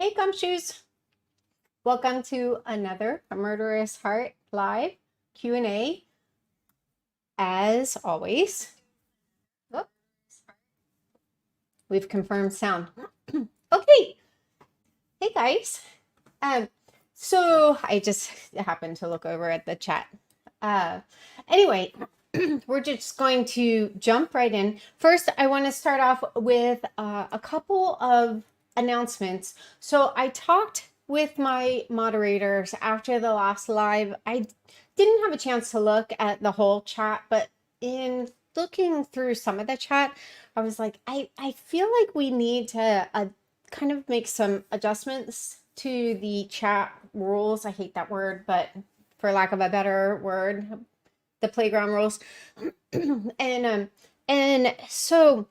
Hey Gumshoes! Welcome to another Murderous Heart live Q&A. As always, oh, we've confirmed sound. Okay, hey guys. Um, so I just happened to look over at the chat. Uh, anyway, we're just going to jump right in. First, I want to start off with a couple of announcements. So I talked with my moderators after the last live. I didn't have a chance to look at the whole chat, but in looking through some of the chat, I was like, I feel like we need to kind of make some adjustments to the chat rules. I hate that word, but for lack of a better word, the playground rules. And so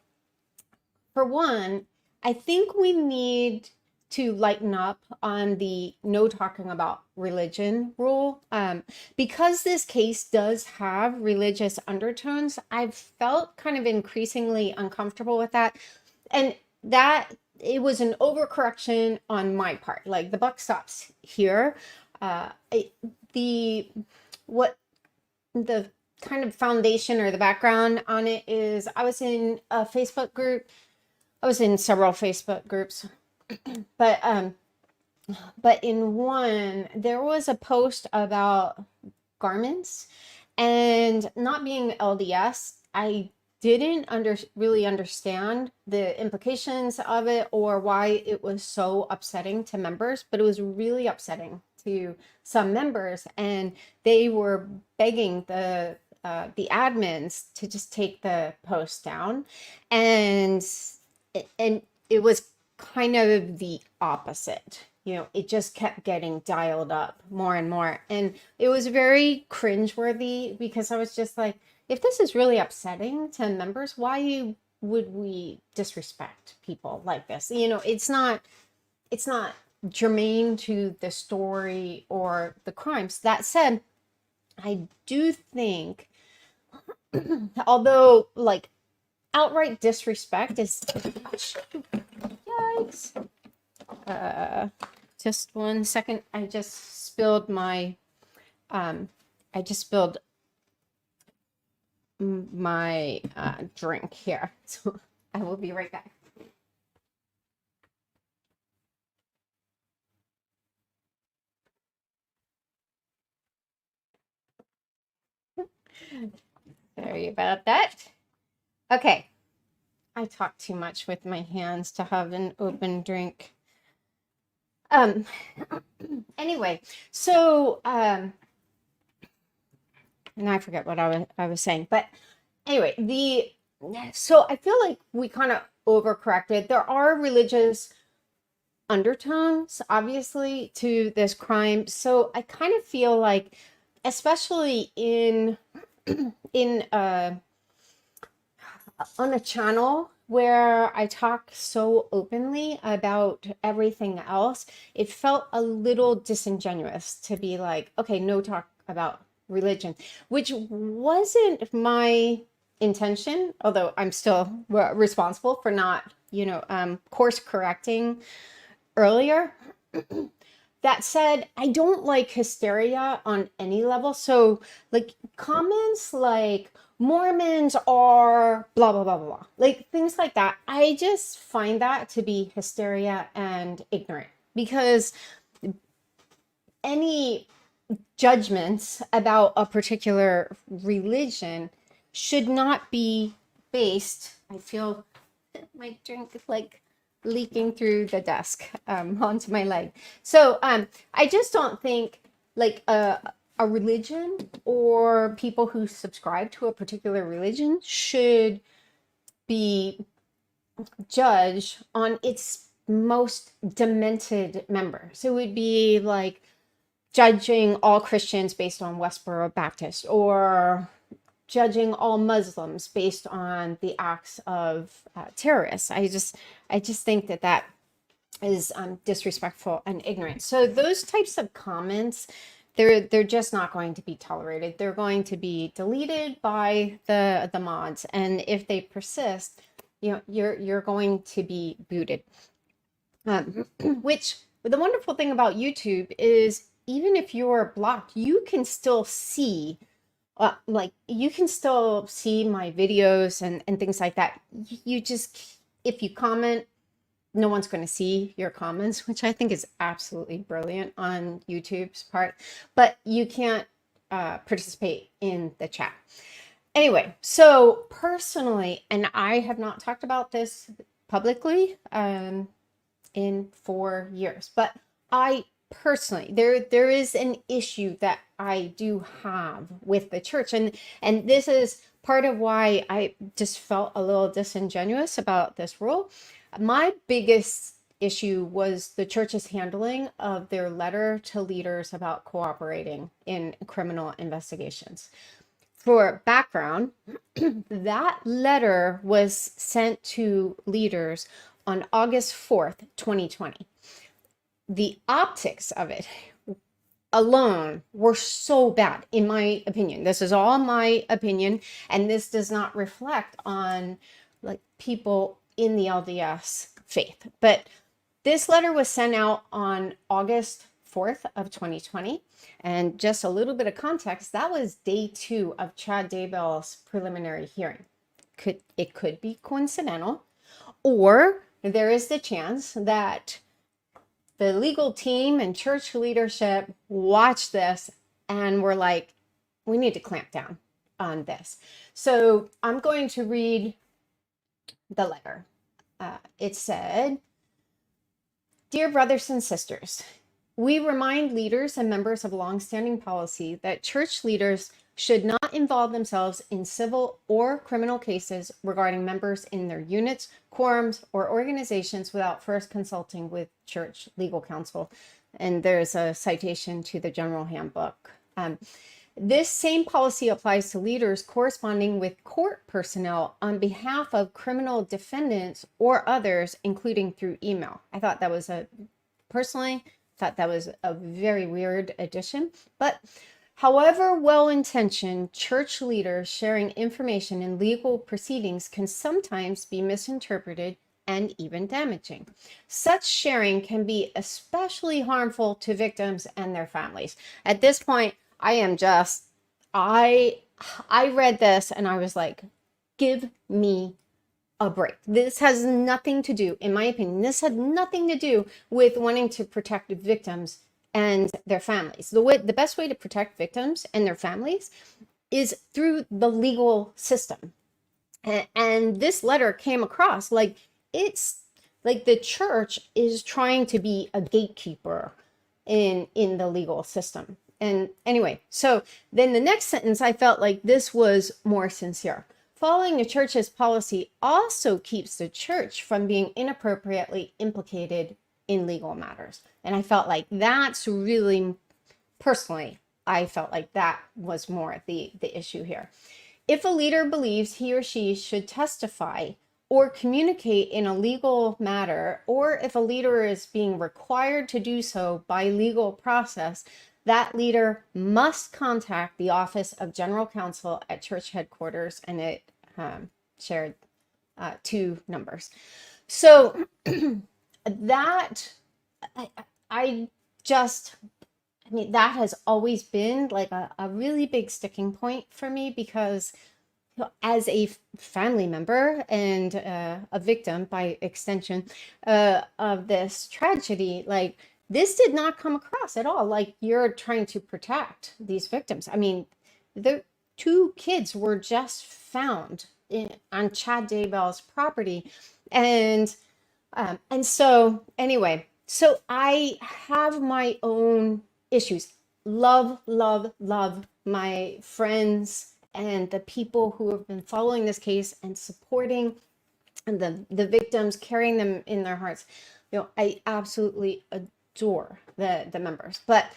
for one, I think we need to lighten up on the no talking about religion rule. Because this case does have religious undertones, I've felt kind of increasingly uncomfortable with that. And that it was an overcorrection on my part. Like the buck stops here. Uh, the what the kind of foundation or the background on it is I was in a Facebook group. I was in several Facebook groups, but in one there was a post about garments, and not being LDS, I didn't really understand the implications of it or why it was so upsetting to members, but it was really upsetting to some members, and they were begging the admins to just take the post down, and it was kind of the opposite. It just kept getting dialed up more and more. And it was very cringeworthy because I was just like, if this is really upsetting to members, why would we disrespect people like this? It's not germane to the story or the crimes. That said, I do think, although like outright disrespect is, yikes. Just one second. I just spilled my drink here. So I will be right back. Sorry about that. Okay. I talk too much with my hands to have an open drink. Anyway, so and I forget what I was saying, but anyway, so I feel like we kind of overcorrected. There are religious undertones, obviously, to this crime. So I kind of feel like, especially in on a channel where I talk so openly about everything else, it felt a little disingenuous to be like, okay, no talk about religion, which wasn't my intention, although I'm still responsible for not, course correcting earlier. That said, I don't like hysteria on any level. So, like, comments like Mormons are blah, blah, blah, blah, blah, like things like that, I just find that to be hysteria and ignorant, because any judgments about a particular religion should not be based. I feel my drink is like leaking through the desk onto my leg. So I just don't think like a religion or people who subscribe to a particular religion should be judged on its most demented member. So it would be like judging all Christians based on Westboro Baptist, or judging all Muslims based on the acts of terrorists. I just think that is disrespectful and ignorant. So those types of comments, they're just not going to be tolerated. They're going to be deleted by the mods, and if they persist, you're going to be booted. Which the wonderful thing about YouTube is even if you're blocked, you can still see like you can still see my videos and things like that. You just, if you comment, no one's going to see your comments, which I think is absolutely brilliant on YouTube's part, but you can't participate in the chat. Anyway, so personally, and I have not talked about this publicly in 4 years, but I personally, there is an issue that I do have with the church, and this is part of why I just felt a little disingenuous about this rule. My biggest issue was the church's handling of their letter to leaders about cooperating in criminal investigations. For background, that letter was sent to leaders on August 4th, 2020. The optics of it alone were so bad, in my opinion. This is all my opinion, and this does not reflect on like people in the LDS faith. But this letter was sent out on August 4th of 2020. And just a little bit of context, that was day 2 of Chad Daybell's preliminary hearing. It could be coincidental, or there is the chance that the legal team and church leadership watched this and were like, we need to clamp down on this. So I'm going to read the letter. It said, "Dear brothers and sisters, we remind leaders and members of longstanding policy that church leaders should not involve themselves in civil or criminal cases regarding members in their units, quorums, or organizations without first consulting with church legal counsel." And there's a citation to the General Handbook. This same policy applies to leaders corresponding with court personnel on behalf of criminal defendants or others, including through email. I thought that was personally thought that was a very weird addition, but however well-intentioned, church leaders sharing information in legal proceedings can sometimes be misinterpreted and even damaging. Such sharing can be especially harmful to victims and their families. At this point, I read this and I was like, give me a break. This has nothing to do, in my opinion, this had nothing to do with wanting to protect victims and their families. The best way to protect victims and their families is through the legal system. And this letter came across like it's like the church is trying to be a gatekeeper in the legal system. And anyway, so then the next sentence, I felt like this was more sincere. Following the church's policy also keeps the church from being inappropriately implicated in legal matters. And I felt like that's really, personally, I felt like that was more the issue here. If a leader believes he or she should testify or communicate in a legal matter, or if a leader is being required to do so by legal process, that leader must contact the Office of General Counsel at church headquarters, and it shared 2 numbers. So that, I mean, that has always been like a really big sticking point for me, because as a family member and a victim by extension of this tragedy, like this did not come across at all like you're trying to protect these victims. I mean, the 2 kids were just found on Chad Daybell's property, and so anyway, so I have my own issues. Love my friends and the people who have been following this case and supporting the victims, carrying them in their hearts. You know, I absolutely adore the members. But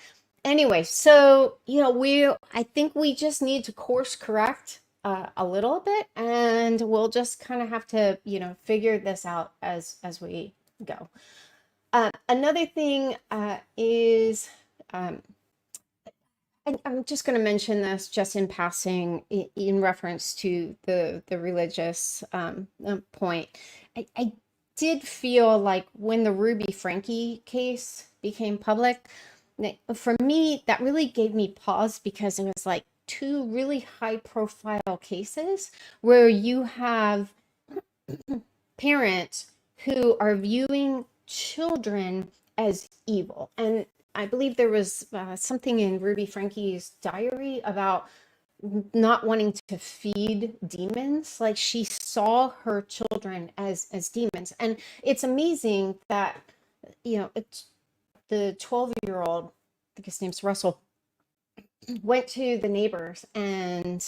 anyway, so you know, I think we just need to course correct a little bit, and we'll just kind of have to, you know, figure this out as we go. Another thing is, I'm just going to mention this just in passing in reference to the religious point. I did feel like when the Ruby Frankie case became public, for me, that really gave me pause because it was like two really high profile cases where you have parents who are viewing children as evil. And I believe there was something in Ruby Frankie's diary about not wanting to feed demons. Like she saw her children as demons. And it's amazing that, it's the 12-year-old, I think his name's Russell, went to the neighbors and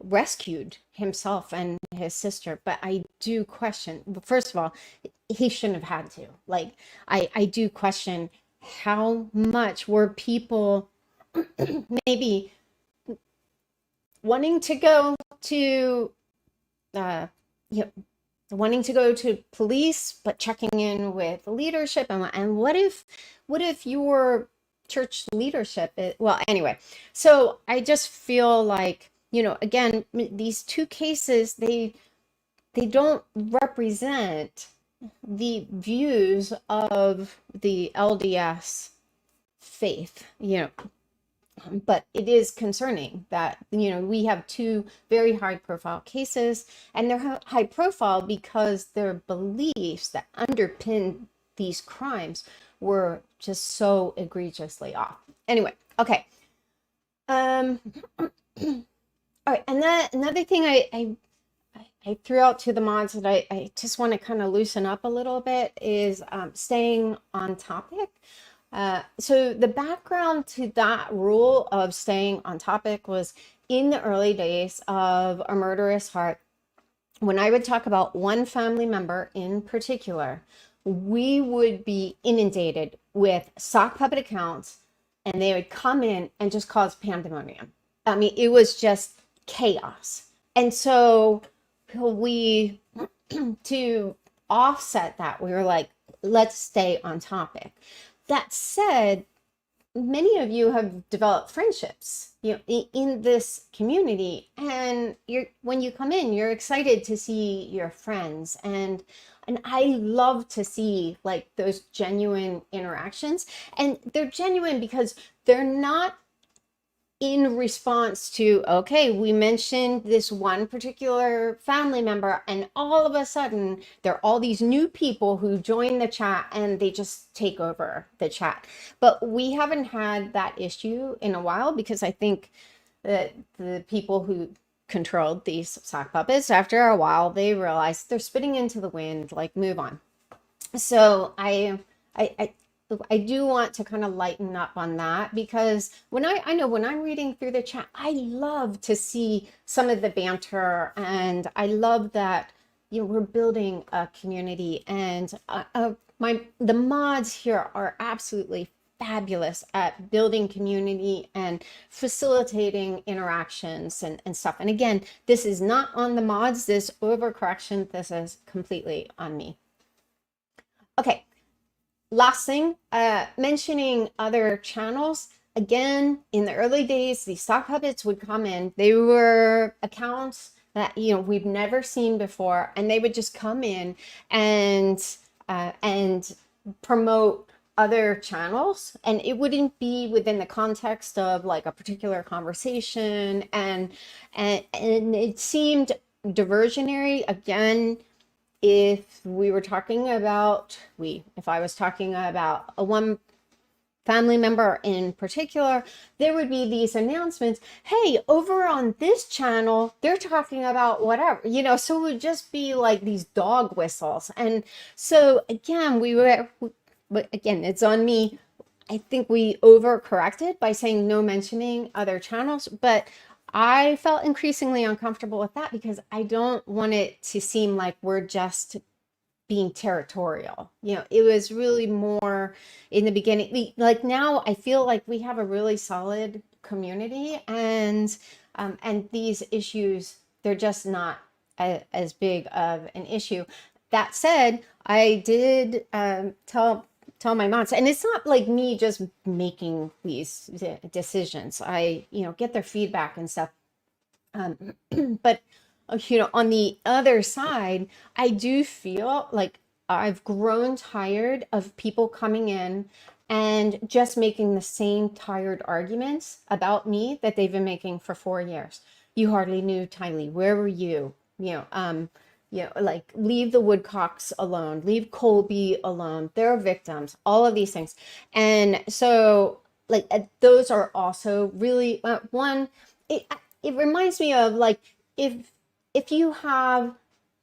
rescued himself and his sister. But I do question, first of all, he shouldn't have had to. Like, I do question how much were people maybe wanting to go to you know, wanting to go to police, but checking in with leadership. And what if your church leadership well, anyway. So I just feel like, again, these two cases, they don't represent the views of the LDS faith, but it is concerning that, we have two very high profile cases, and they're high profile because their beliefs that underpin these crimes were just so egregiously off. Anyway, okay. All right, and another thing I threw out to the mods that I just want to kind of loosen up a little bit is staying on topic. So the background to that rule of staying on topic was in the early days of A Murderous Heart. When I would talk about one family member in particular, we would be inundated with sock puppet accounts, and they would come in and just cause pandemonium. I mean, it was just chaos. And so to offset that, we were like, let's stay on topic. That said, many of you have developed friendships, in this community, and when you come in, you're excited to see your friends, and I love to see like those genuine interactions, and they're genuine because they're not in response to, okay, we mentioned this one particular family member, and all of a sudden there are all these new people who join the chat and they just take over the chat. But we haven't had that issue in a while because I think that the people who controlled these sock puppets, after a while, they realized they're spitting into the wind, like move on. So I do want to kind of lighten up on that, because when I know when I'm reading through the chat, I love to see some of the banter, and I love that, we're building a community, and the mods here are absolutely fabulous at building community and facilitating interactions and stuff. And again, this is not on the mods, this overcorrection, this is completely on me. Okay. Last thing, mentioning other channels. Again, in the early days, these sock puppets would come in. They were accounts that, we've never seen before, and they would just come in and promote other channels, and it wouldn't be within the context of like a particular conversation, and it seemed diversionary. Again, if I was talking about a one family member in particular, there would be these announcements, hey, over on this channel, they're talking about whatever, so it would just be like these dog whistles. And so again, it's on me. I think we overcorrected by saying no mentioning other channels, but I felt increasingly uncomfortable with that because I don't want it to seem like we're just being territorial. It was really more in the beginning. Like now, I feel like we have a really solid community, and these issues, they're just not as big of an issue. That said, I did tell my moms, and it's not like me just making these decisions. I get their feedback and stuff. But on the other side, I do feel like I've grown tired of people coming in and just making the same tired arguments about me that they've been making for 4 years. You hardly knew Tylee. Where were you? Like leave the Woodcocks alone, leave Colby alone. They're victims, all of these things. And so like those are also really one, it reminds me of like if you have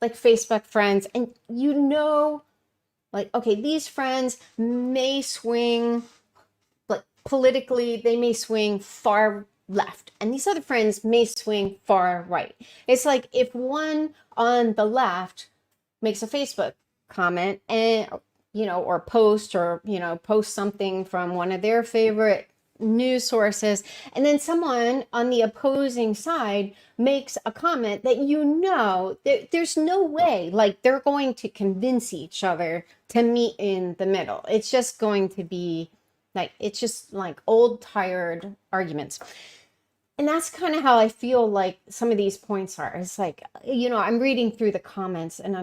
like Facebook friends and like, okay, these friends may swing, like politically, they may swing far left, and these other friends may swing far right. It's like if one on the left makes a Facebook comment and, or post something from one of their favorite news sources, and then someone on the opposing side makes a comment that there's no way like they're going to convince each other to meet in the middle. It's just going to be like, it's just like old tired arguments. And that's kind of how I feel like some of these points are. It's like, I'm reading through the comments and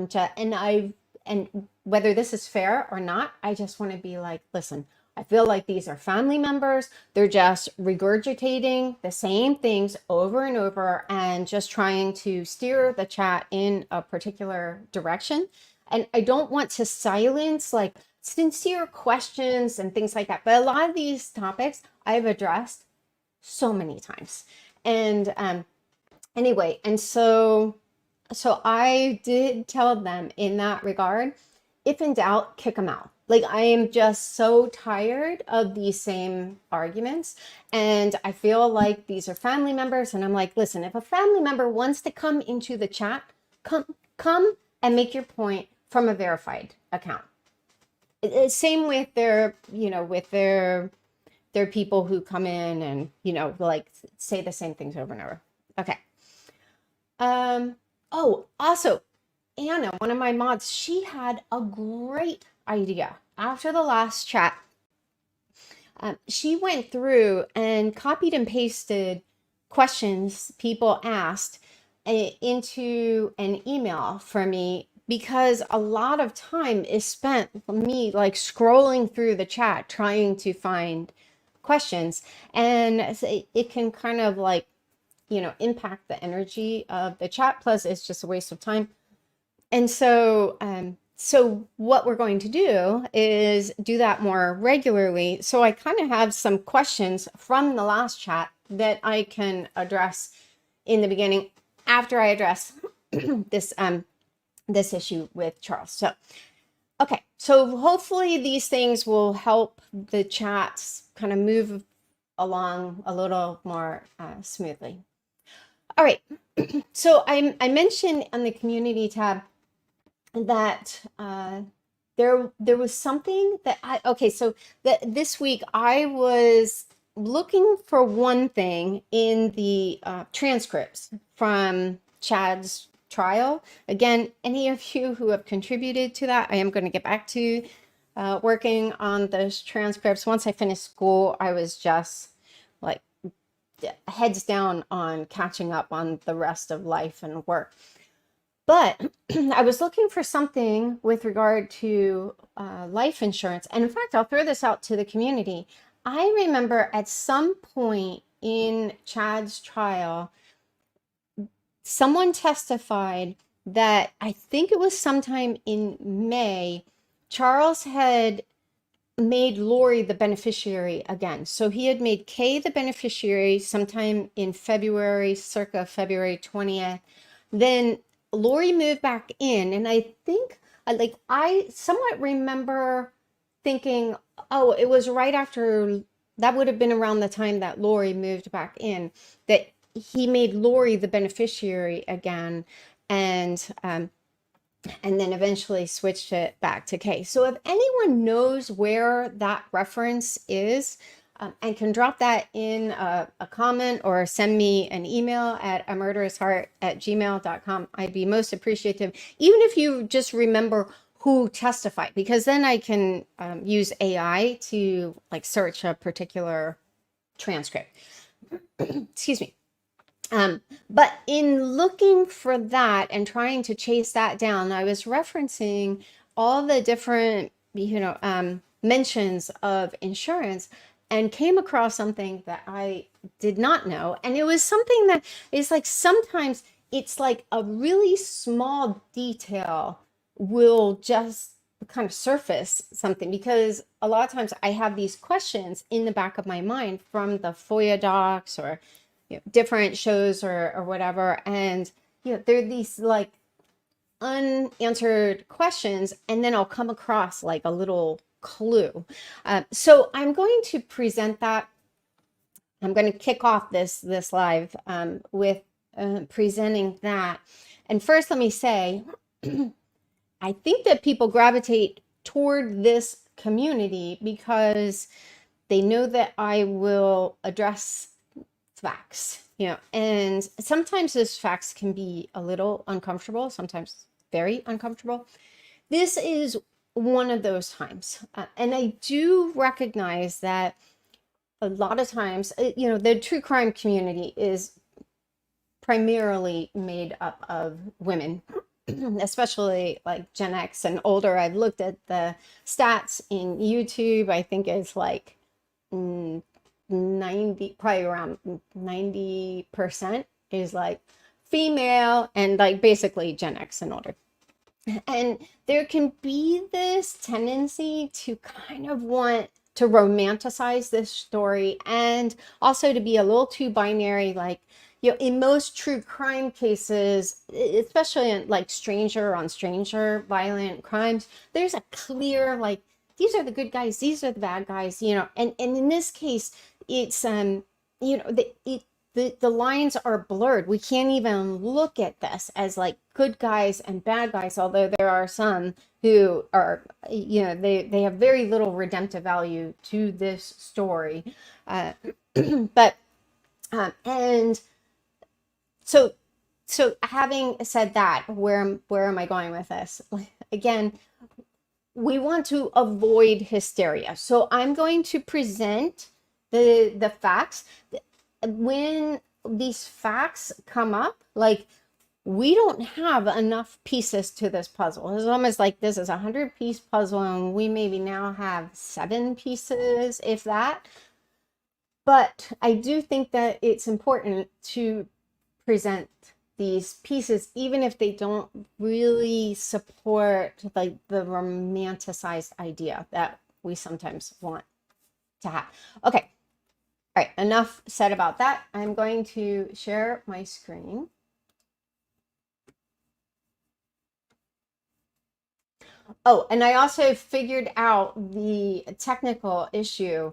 and whether this is fair or not, I just want to be like, listen, I feel like these are family members. They're just regurgitating the same things over and over and just trying to steer the chat in a particular direction. And I don't want to silence like sincere questions and things like that. But a lot of these topics I've addressed so many times. And anyway, and so I did tell them in that regard, if in doubt, kick them out. Like, I am just so tired of these same arguments. And I feel like these are family members. And I'm like, listen, if a family member wants to come into the chat, come and make your point from a verified account. Same with their people who come in and, like say the same things over and over. Okay. Oh, also, Anna, one of my mods, she had a great idea. After the last chat, she went through and copied and pasted questions people asked into an email for me, because a lot of time is spent me like scrolling through the chat trying to find questions, and it can kind of like, impact the energy of the chat. Plus, it's just a waste of time. And so, what we're going to do is do that more regularly. So I kind of have some questions from the last chat that I can address in the beginning after I address this issue with Charles. So, okay. So hopefully these things will help the chats kind of move along a little more smoothly. All right. So I mentioned on the community tab that there was something that this week I was looking for one thing in the transcripts from Chad's trial. Again, any of you who have contributed to that, I am going to get back to working on those transcripts. Once I finished school, I was just like heads down on catching up on the rest of life and work. But I was looking for something with regard to life insurance. And in fact, I'll throw this out to the community. I remember at some point in Chad's trial, someone testified that I think it was sometime in May, Charles had made Lori the beneficiary again. So he had made Kay the beneficiary sometime in February, circa February 20th. Then Lori moved back in, and I think I somewhat remember thinking, oh, it was right after, that would have been around the time that Lori moved back in, that he made Lori the beneficiary again, and then eventually switched it back to Kay. So if anyone knows where that reference is, and can drop that in a comment or send me an email at amurderousheart@gmail.com, I'd be most appreciative. Even if you just remember who testified, because then I can use AI to like search a particular transcript. Excuse me. But in looking for that and trying to chase that down, I was referencing all the different, mentions of insurance and came across something that I did not know. And it was something that is like sometimes it's like a really small detail will just kind of surface something because a lot of times I have these questions in the back of my mind from the FOIA docs or different shows or whatever. And, there are these like unanswered questions, and then I'll come across like a little clue. So I'm going to present that. I'm going to kick off this live with presenting that. And first, let me say, I think that people gravitate toward this community because they know that I will address facts, and sometimes those facts can be a little uncomfortable, sometimes very uncomfortable. This is one of those times. And I do recognize that a lot of times, the true crime community is primarily made up of women, especially like Gen X and older. I've looked at the stats in YouTube. I think it's like 90, probably around 90% is like female and like basically Gen X and older. And there can be this tendency to kind of want to romanticize this story and also to be a little too binary. Like, in most true crime cases, especially in like stranger on stranger violent crimes, there's a clear, like, these are the good guys, these are the bad guys, and in this case, it's, the lines are blurred. We can't even look at this as like good guys and bad guys, although there are some who are, they have very little redemptive value to this story. But, and so, having said that, where am I going with this? Again, we want to avoid hysteria. So I'm going to present the facts. When these facts come up, like, we don't have enough pieces to this puzzle. It's almost like this is a 100-piece puzzle and we maybe now have 7 pieces, if that. But I do think that it's important to present these pieces, even if they don't really support like the romanticized idea that we sometimes want to have. Okay. All right, enough said about that. I'm going to share my screen. Oh, and I also figured out the technical issue.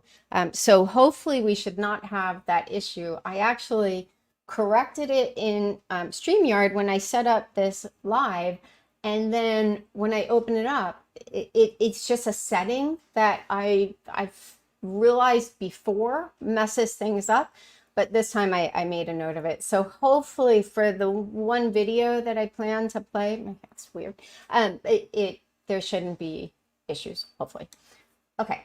So hopefully we should not have that issue. I actually corrected it in StreamYard when I set up this live. And then when I open it up, it's just a setting that I've realized before messes things up. But this time I made a note of it. So hopefully for the one video that I plan to play, that's weird, there shouldn't be issues, hopefully. Okay.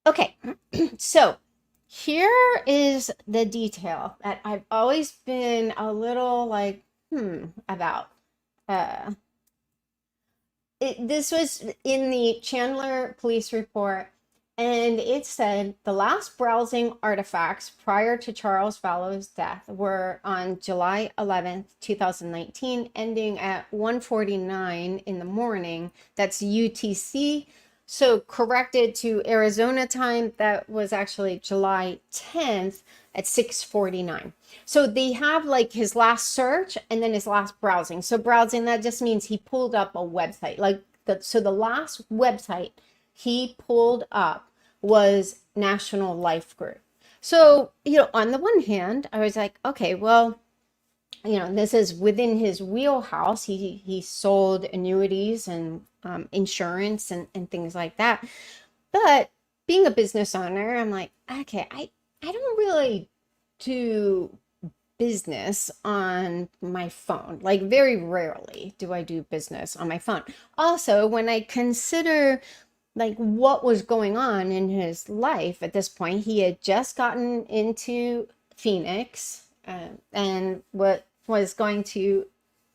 Okay, so here is the detail that I've always been a little like, about. This was in the Chandler police report, and it said the last browsing artifacts prior to Charles Vallow's death were on July 11th, 2019, ending at 1:49 in the morning. That's UTC. So corrected to Arizona time, that was actually July 10th at 6:49. So they have like his last search and then his last browsing. So browsing, that just means he pulled up a website. Like so the last website he pulled up was National Life Group. So, on the one hand, I was like, okay, well, this is within his wheelhouse. He sold annuities and insurance and things like that. But being a business owner, I'm like, okay, I don't really do business on my phone. Like very rarely do I do business on my phone. Also, when I consider like what was going on in his life at this point, he had just gotten into Phoenix, and what was going to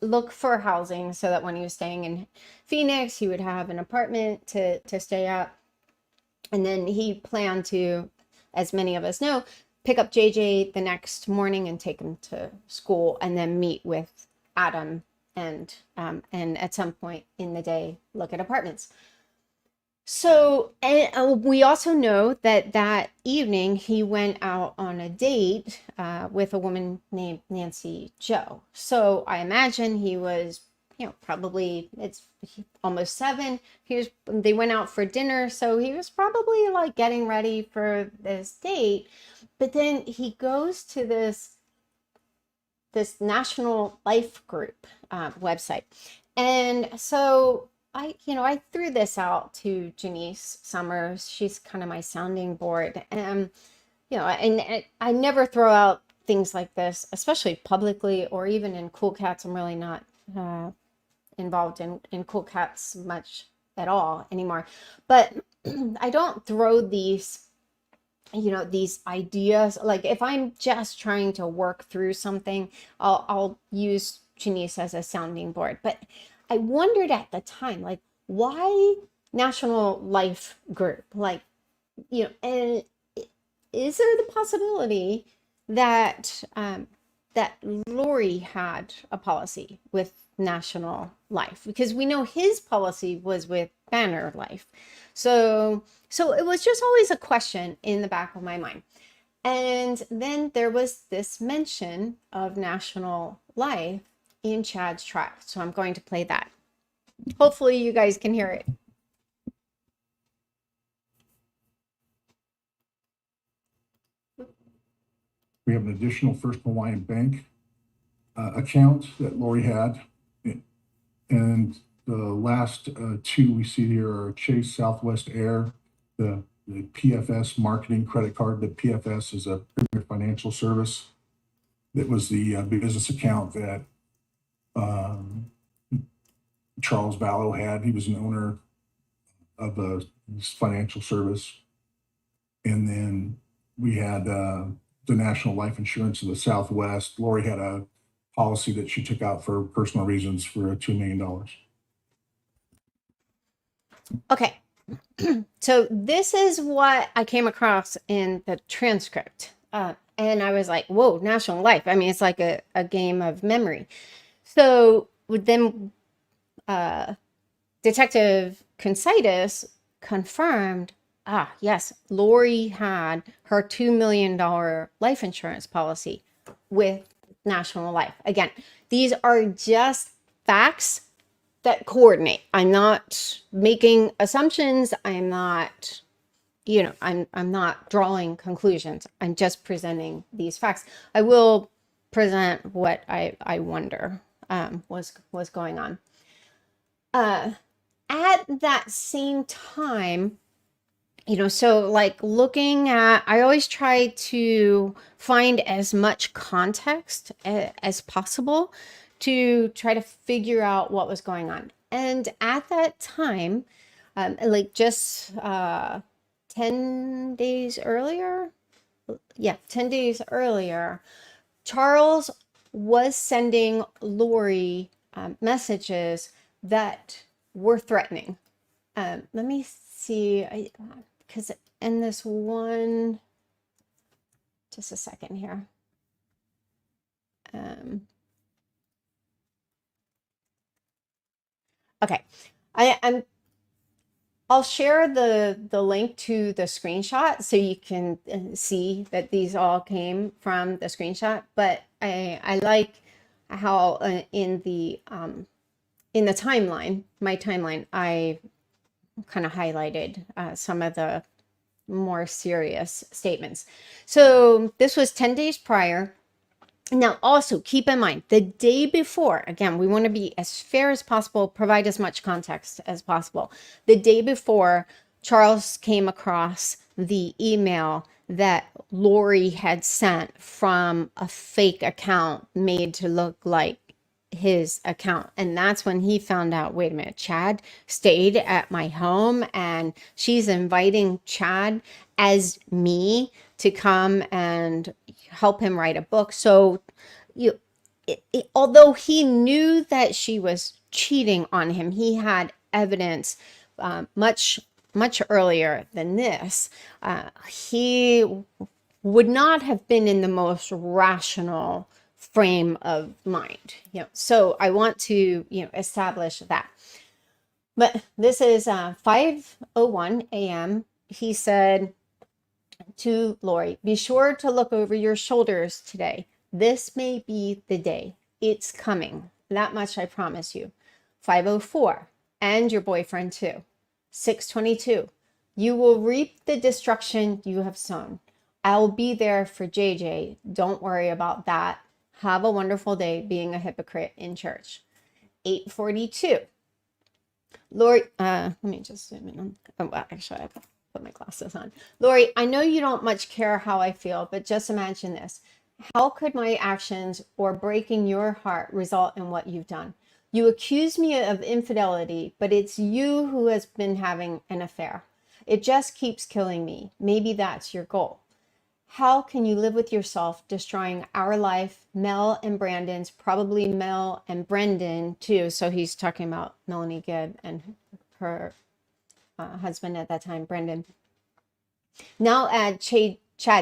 look for housing so that when he was staying in Phoenix, he would have an apartment to stay at. And then he planned to, as many of us know, pick up JJ the next morning and take him to school, and then meet with Adam and at some point in the day look at apartments. So, and we also know that that evening he went out on a date with a woman named Nancy Joe. So I imagine he was, probably it's almost 7. They went out for dinner, so he was probably like getting ready for this date. But then he goes to this National Life Group website, and so I threw this out to Janice Summers. She's kind of my sounding board. And, and I never throw out things like this, especially publicly or even in Cool Cats. I'm really not involved in Cool Cats much at all anymore. But I don't throw these, these ideas. Like if I'm just trying to work through something, I'll use Janice as a sounding board. But I wondered at the time, like, why National Life Group? Like, and is there the possibility that that Lori had a policy with National Life? Because we know his policy was with Banner Life. So it was just always a question in the back of my mind. And then there was this mention of National Life in Chad's track. So I'm going to play that. Hopefully you guys can hear it. We have an additional First Hawaiian Bank account that Lori had. And the last 2 we see here are Chase Southwest Air, the PFS marketing credit card. The PFS is a premier financial service. That was the business account that Charles Vallow had. He was an owner of this financial service. And then we had the National Life Insurance of the Southwest. Lori had a policy that she took out for personal reasons for $2 million. Okay. So this is what I came across in the transcript. And I was like, whoa, National Life. I mean, it's like a game of memory. So then Detective Consitis confirmed, yes, Lori had her $2 million life insurance policy with National Life. Again, these are just facts that coordinate. I'm not making assumptions. I'm not, I'm not drawing conclusions. I'm just presenting these facts. I will present what I wonder was going on. At that same time, so like looking at, I always try to find as much context as possible to try to figure out what was going on. And at that time, like just 10 days earlier, 10 days earlier, Charles was sending Lori messages that were threatening. Let me see, because in this one, just a second here. Okay, I'll share the link to the screenshot so you can see that these all came from the screenshot. But I like how in the timeline, my timeline, I kind of highlighted some of the more serious statements. So this was 10 days prior. Now, also keep in mind, the day before, again, we want to be as fair as possible, provide as much context as possible. The day before, Charles came across the email that Lori had sent from a fake account made to look like his account. And that's when he found out, wait a minute, Chad stayed at my home and she's inviting Chad as me to come and help him write a book. So you although he knew that she was cheating on him, he had evidence much earlier than this. He would not have been in the most rational frame of mind. So I want to establish that. But this is 5:01 a.m. He said to Lori, be sure to look over your shoulders today. This may be the day. It's coming. That much I promise you. 5:04, and your boyfriend too. 6:22, you will reap the destruction you have sown. I'll be there for JJ. Don't worry about that. Have a wonderful day being a hypocrite in church. 8:42, Lori, let me just zoom in on, oh, well, actually, I put my glasses on. Lori, I know you don't much care how I feel, but just imagine this. How could my actions or breaking your heart result in what you've done? You accuse me of infidelity, but it's you who has been having an affair. It just keeps killing me. Maybe that's your goal. How can you live with yourself destroying our life, Mel and Brandon's, probably Mel and Brendan too. So he's talking about Melanie Gibb and her husband at that time, Brendan. Now add Chad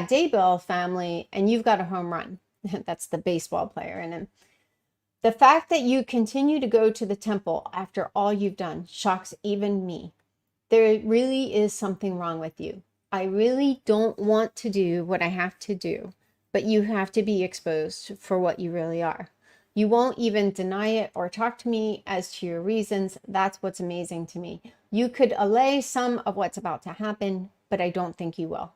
Daybell family, and you've got a home run. That's the baseball player in him. The fact that you continue to go to the temple after all you've done shocks even me. There really is something wrong with you. I really don't want to do what I have to do, but you have to be exposed for what you really are. You won't even deny it or talk to me as to your reasons. That's what's amazing to me. You could allay some of what's about to happen, but I don't think you will.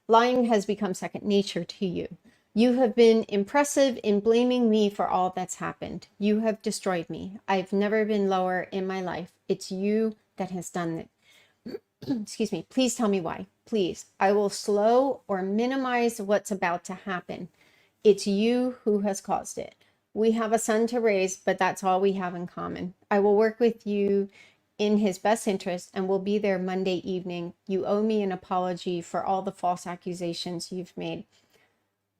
Lying has become second nature to you. You have been impressive in blaming me for all that's happened. You have destroyed me. I've never been lower in my life. It's you that has done it. Excuse me. Please tell me why. Please. I will slow or minimize what's about to happen. It's you who has caused it. We have a son to raise, but that's all we have in common. I will work with you in his best interest and will be there Monday evening. You owe me an apology for all the false accusations you've made.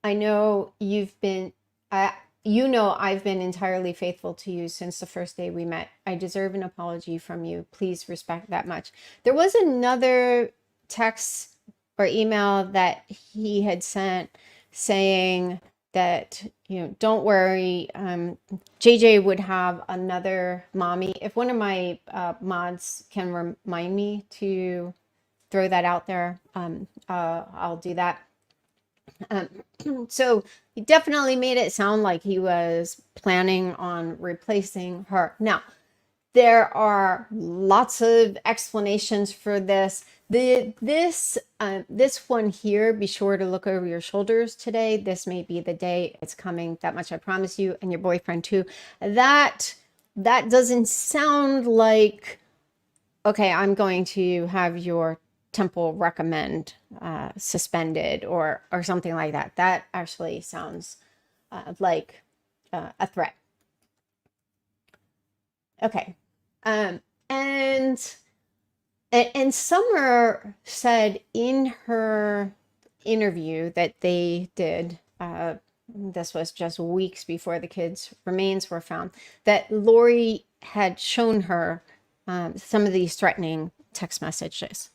I know you've been, I've been entirely faithful to you since the first day we met. I deserve an apology from you. Please respect that much. There was another text or email that he had sent saying that, don't worry, JJ would have another mommy. If one of my mods can remind me to throw that out there, I'll do that. So he definitely made it sound like he was planning on replacing her. Now, there are lots of explanations for this. This one here, be sure to look over your shoulders today. This may be the day. It's coming. That much I promise you, and your boyfriend too. That doesn't sound like, okay, I'm going to have your temple recommend suspended or something like that. That actually sounds like a threat. Okay. And Summer said in her interview that they did, this was just weeks before the kids' remains were found, that Lori had shown her some of these threatening text messages.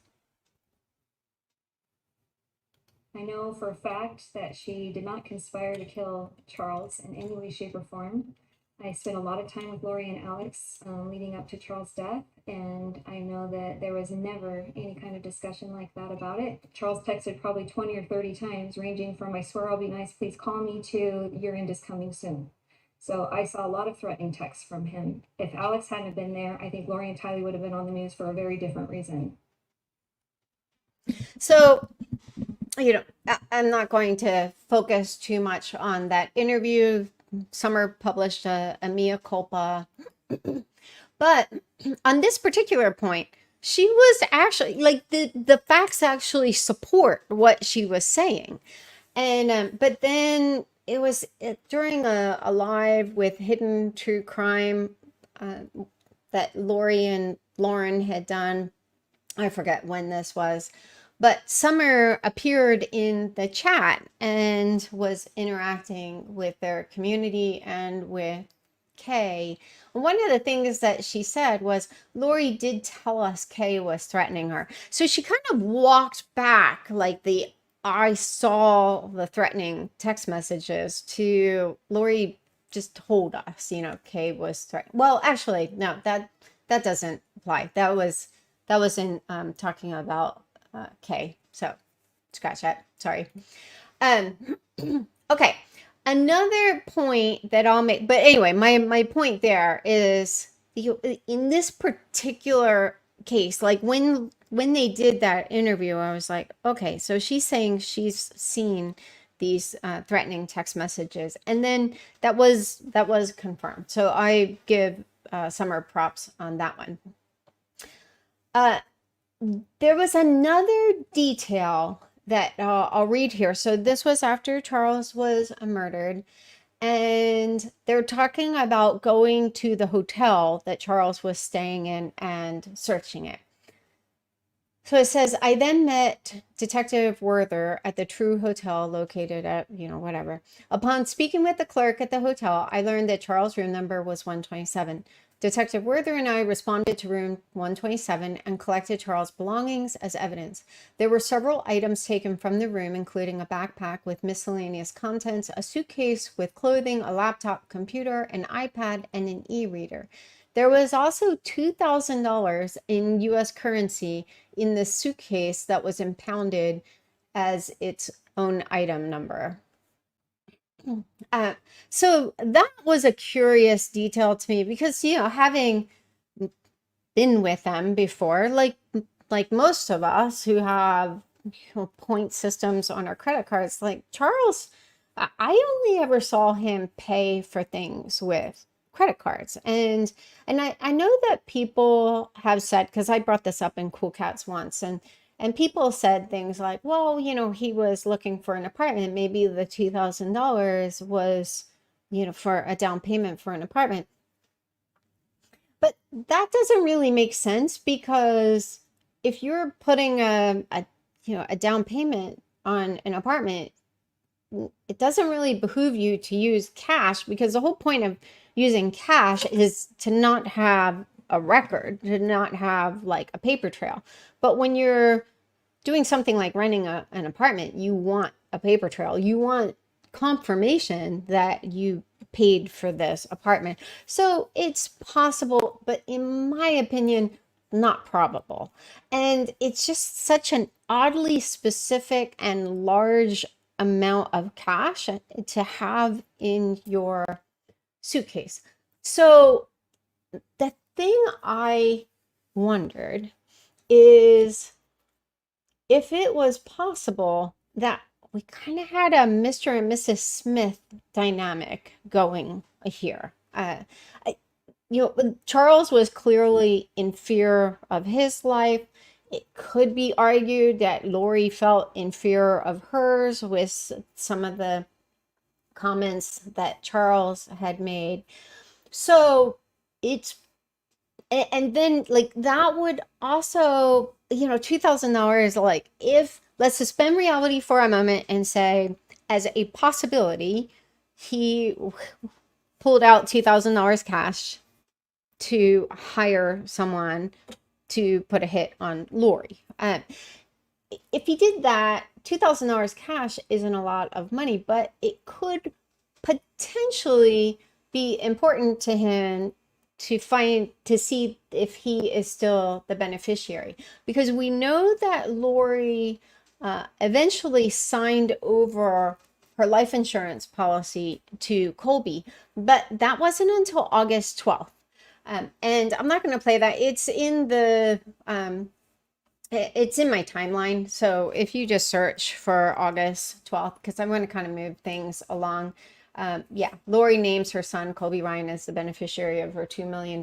I know for a fact that she did not conspire to kill Charles in any way, shape, or form. I spent a lot of time with Lori and Alex leading up to Charles' death, and I know that there was never any kind of discussion like that about it. Charles texted probably 20 or 30 times, ranging from "I swear I'll be nice, please call me" to "your end is coming soon." So I saw a lot of threatening texts from him. If Alex hadn't been there, I think Lori and Tylee would have been on the news for a very different reason. So, I'm not going to focus too much on that interview. Summer published a mea culpa. But on this particular point, she was actually like the facts actually support what she was saying. And but then it was during a live with Hidden True Crime uh, that Lori and Lauren had done. I forget when this was, but Summer appeared in the chat and was interacting with their community and with Kay. One of the things that she said was Lori did tell us Kay was threatening her. So she kind of walked back like the I saw the threatening text messages to Lori just told us, Kay was threatening. Well, actually, no, that doesn't apply. That was in talking about Kay. So scratch that. Sorry. Um, okay. Another point that I'll make, but anyway, my point there is in this particular case, like when they did that interview, I was like, okay, so she's saying she's seen these threatening text messages, and then that was confirmed. So I give Summer props on that one. There was another detail that I'll read here. So this was after Charles was murdered, and they're talking about going to the hotel that Charles was staying in and searching it. So it says, I then met Detective Werther at the True Hotel located at, whatever. Upon speaking with the clerk at the hotel, I learned that Charles' room number was 127. Detective Werther and I responded to room 127 and collected Charles' belongings as evidence. There were several items taken from the room, including a backpack with miscellaneous contents, a suitcase with clothing, a laptop, computer, an iPad, and an e-reader. There was also $2,000 in U.S. currency in the suitcase that was impounded as its own item number. So that was a curious detail to me because, having been with them before, like most of us who have point systems on our credit cards, like Charles, I only ever saw him pay for things with credit cards. And I know that people have said, because I brought this up in Cool Cats once, and people said things like, well, he was looking for an apartment. Maybe the $2,000 was, for a down payment for an apartment. But that doesn't really make sense because if you're putting a down payment on an apartment, it doesn't really behoove you to use cash, because the whole point of using cash is to not have a record, to not have like a paper trail. But when you're doing something like renting an apartment, you want a paper trail. You want confirmation that you paid for this apartment. So it's possible, but in my opinion, not probable. And it's just such an oddly specific and large amount of cash to have in your suitcase. So the thing I wondered is if it was possible that we kind of had a Mr. and Mrs. Smith dynamic going here. Charles was clearly in fear of his life. It could be argued that Lori felt in fear of hers with some of the comments that Charles had made. So it's, and then like that would also, $2,000, like if, let's suspend reality for a moment and say, as a possibility, he pulled out $2,000 cash to hire someone to put a hit on Lori. If he did that, $2,000 cash isn't a lot of money, but it could potentially be important to him to see if he is still the beneficiary, because we know that Lori eventually signed over her life insurance policy to Colby, but that wasn't until August 12th. And I'm not going to play that. It's in my timeline. So if you just search for August 12th, because I'm going to kind of move things along, Yeah, Lori names her son, Colby Ryan, as the beneficiary of her $2 million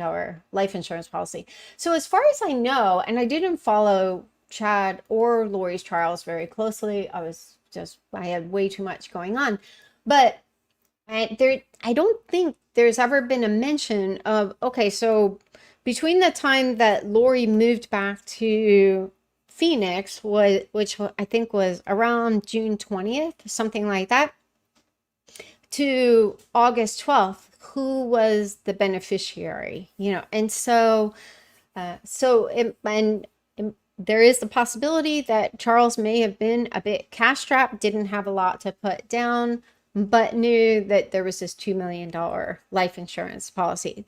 life insurance policy. So as far as I know, and I didn't follow Chad or Lori's trials very closely, I had way too much going on. But I don't think there's ever been a mention of, okay, so between the time that Lori moved back to Phoenix, which I think was around June 20th, something like that, to August 12th, who was the beneficiary, and there is the possibility that Charles may have been a bit cash strapped, didn't have a lot to put down, but knew that there was this $2 million life insurance policy.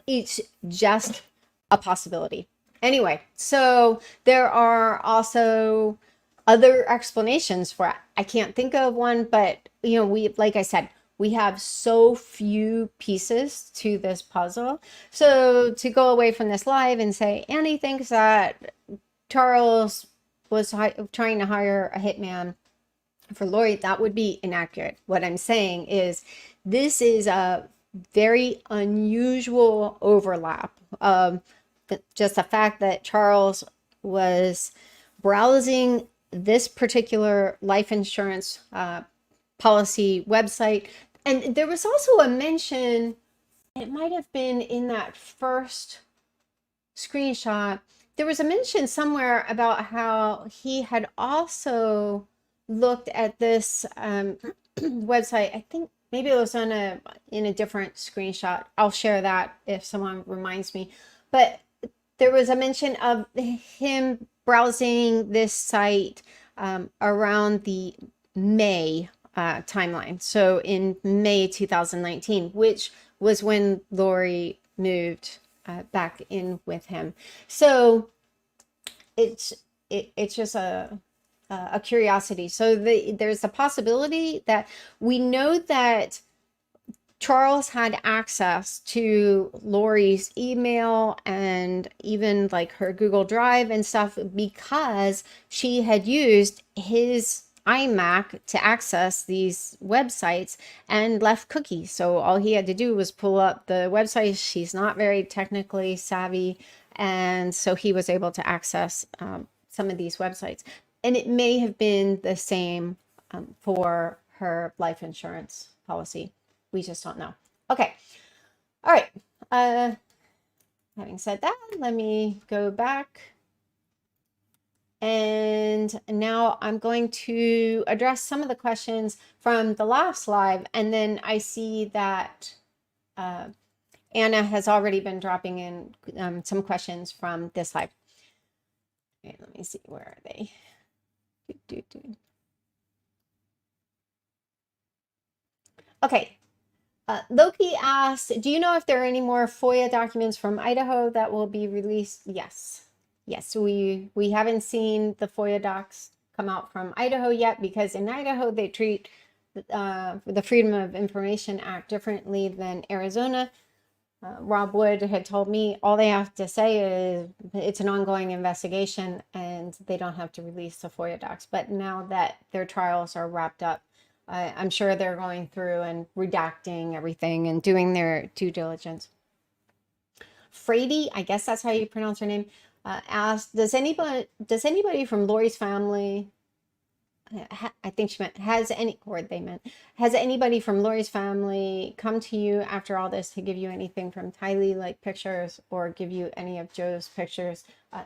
It's just a possibility. Anyway, so there are also other explanations for it. I can't think of one, but like I said, we have so few pieces to this puzzle. So to go away from this live and say Annie thinks that Charles was trying to hire a hitman for Lori, that would be inaccurate. What I'm saying is this is a very unusual overlap. Just the fact that Charles was browsing this particular life insurance policy website. And there was also a mention, it might have been in that first screenshot, there was a mention somewhere about how he had also looked at this website. I think maybe it was in a different screenshot. I'll share that if someone reminds me. But there was a mention of him browsing this site around the May timeline. So in May 2019, which was when Lori moved back in with him. So it's just a curiosity. So there's a possibility that we know that Charles had access to Lori's email and even like her Google Drive and stuff because she had used his iMac to access these websites and left cookies. So all he had to do was pull up the website. She's not very technically savvy. And so he was able to access some of these websites. And it may have been the same for her life insurance policy. We just don't know. Okay. All right. Having said that, let me go back. And now I'm going to address some of the questions from the last live. And then I see that Anna has already been dropping in some questions from this live. Okay, let me see. Where are they? Okay. Loki asked, do you know if there are any more FOIA documents from Idaho that will be released? Yes. Yes, we haven't seen the FOIA docs come out from Idaho yet because in Idaho they treat the Freedom of Information Act differently than Arizona. Rob Wood had told me all they have to say is it's an ongoing investigation and they don't have to release the FOIA docs. But now that their trials are wrapped up, I'm sure they're going through and redacting everything and doing their due diligence. Frady, I guess that's how you pronounce her name, asked, does anybody from Lori's family, I think she meant, has anybody from Lori's family come to you after all this to give you anything from Tylee, like pictures, or give you any of Joe's pictures?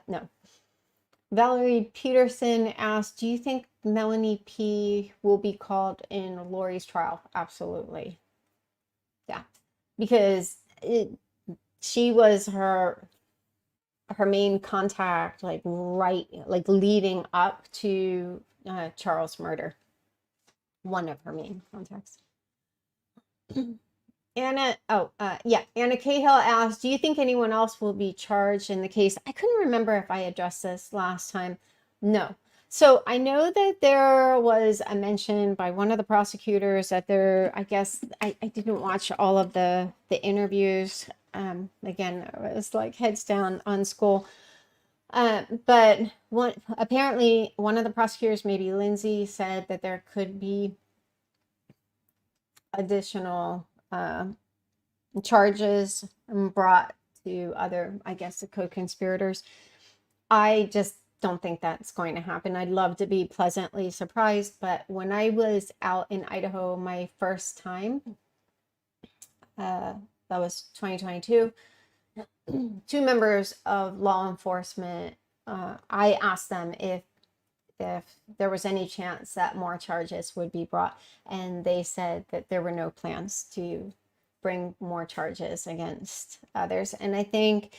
No. Valerie Peterson asked, do you think Melanie P will be called in Lori's trial? Absolutely. Yeah. Because she was her main contact, like leading up to Charles' murder. One of her main contacts. Anna Cahill asked, do you think anyone else will be charged in the case? I couldn't remember if I addressed this last time. No. So I know that there was a mention by one of the prosecutors that I guess I didn't watch all of the interviews. Again, it was like heads down on school. But apparently one of the prosecutors, maybe Lindsay, said that there could be additional charges brought to other, I guess, the co-conspirators. I just don't think that's going to happen. I'd love to be pleasantly surprised, but when I was out in Idaho my first time, that was 2022, two members of law enforcement, I asked them if there was any chance that more charges would be brought, and they said that there were no plans to bring more charges against others. And I think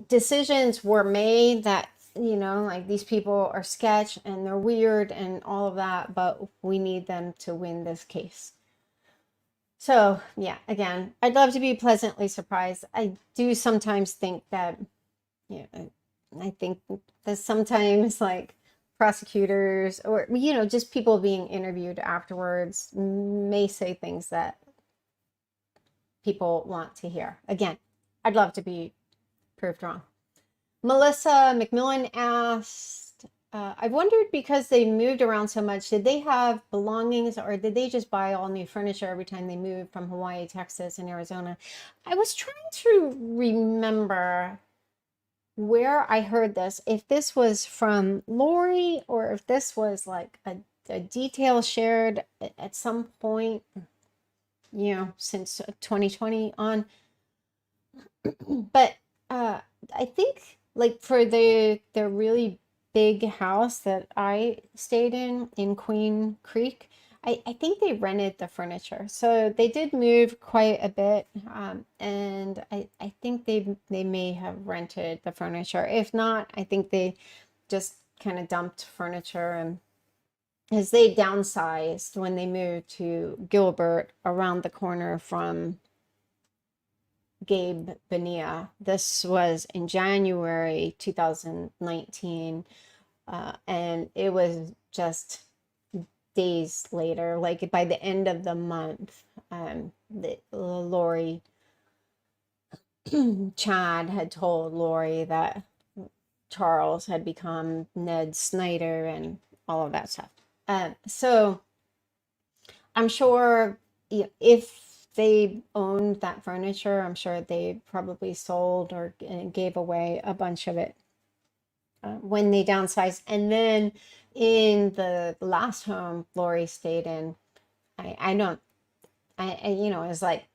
decisions were made that, you know, like these people are sketch and they're weird and all of that, but we need them to win this case. So yeah, again, I'd love to be pleasantly surprised. I do sometimes think that, you know, I think that sometimes like prosecutors or, you know, just people being interviewed afterwards may say things that people want to hear. Again, I'd love to be proved wrong. Melissa McMillan asked, I wondered, because they moved around so much, did they have belongings or did they just buy all new furniture every time they moved from Hawaii, Texas, and Arizona? I was trying to remember where I heard this, if this was from Lori or if this was like a detail shared at some point, you know, since 2020 on. But I think like for the really big house that I stayed in Queen Creek, I think they rented the furniture. So they did move quite a bit. And I think they may have rented the furniture. If not, I think they just kind of dumped furniture, and as they downsized when they moved to Gilbert around the corner from Gabe Bonilla. This was in January 2019, and it was just days later, like by the end of the month, Lori Chad had told Lori that Charles had become Ned Snyder and all of that stuff. So I'm sure if they owned that furniture, I'm sure they probably sold or gave away a bunch of it when they downsized. And then in the last home Lori stayed in, I don't, you know, it's like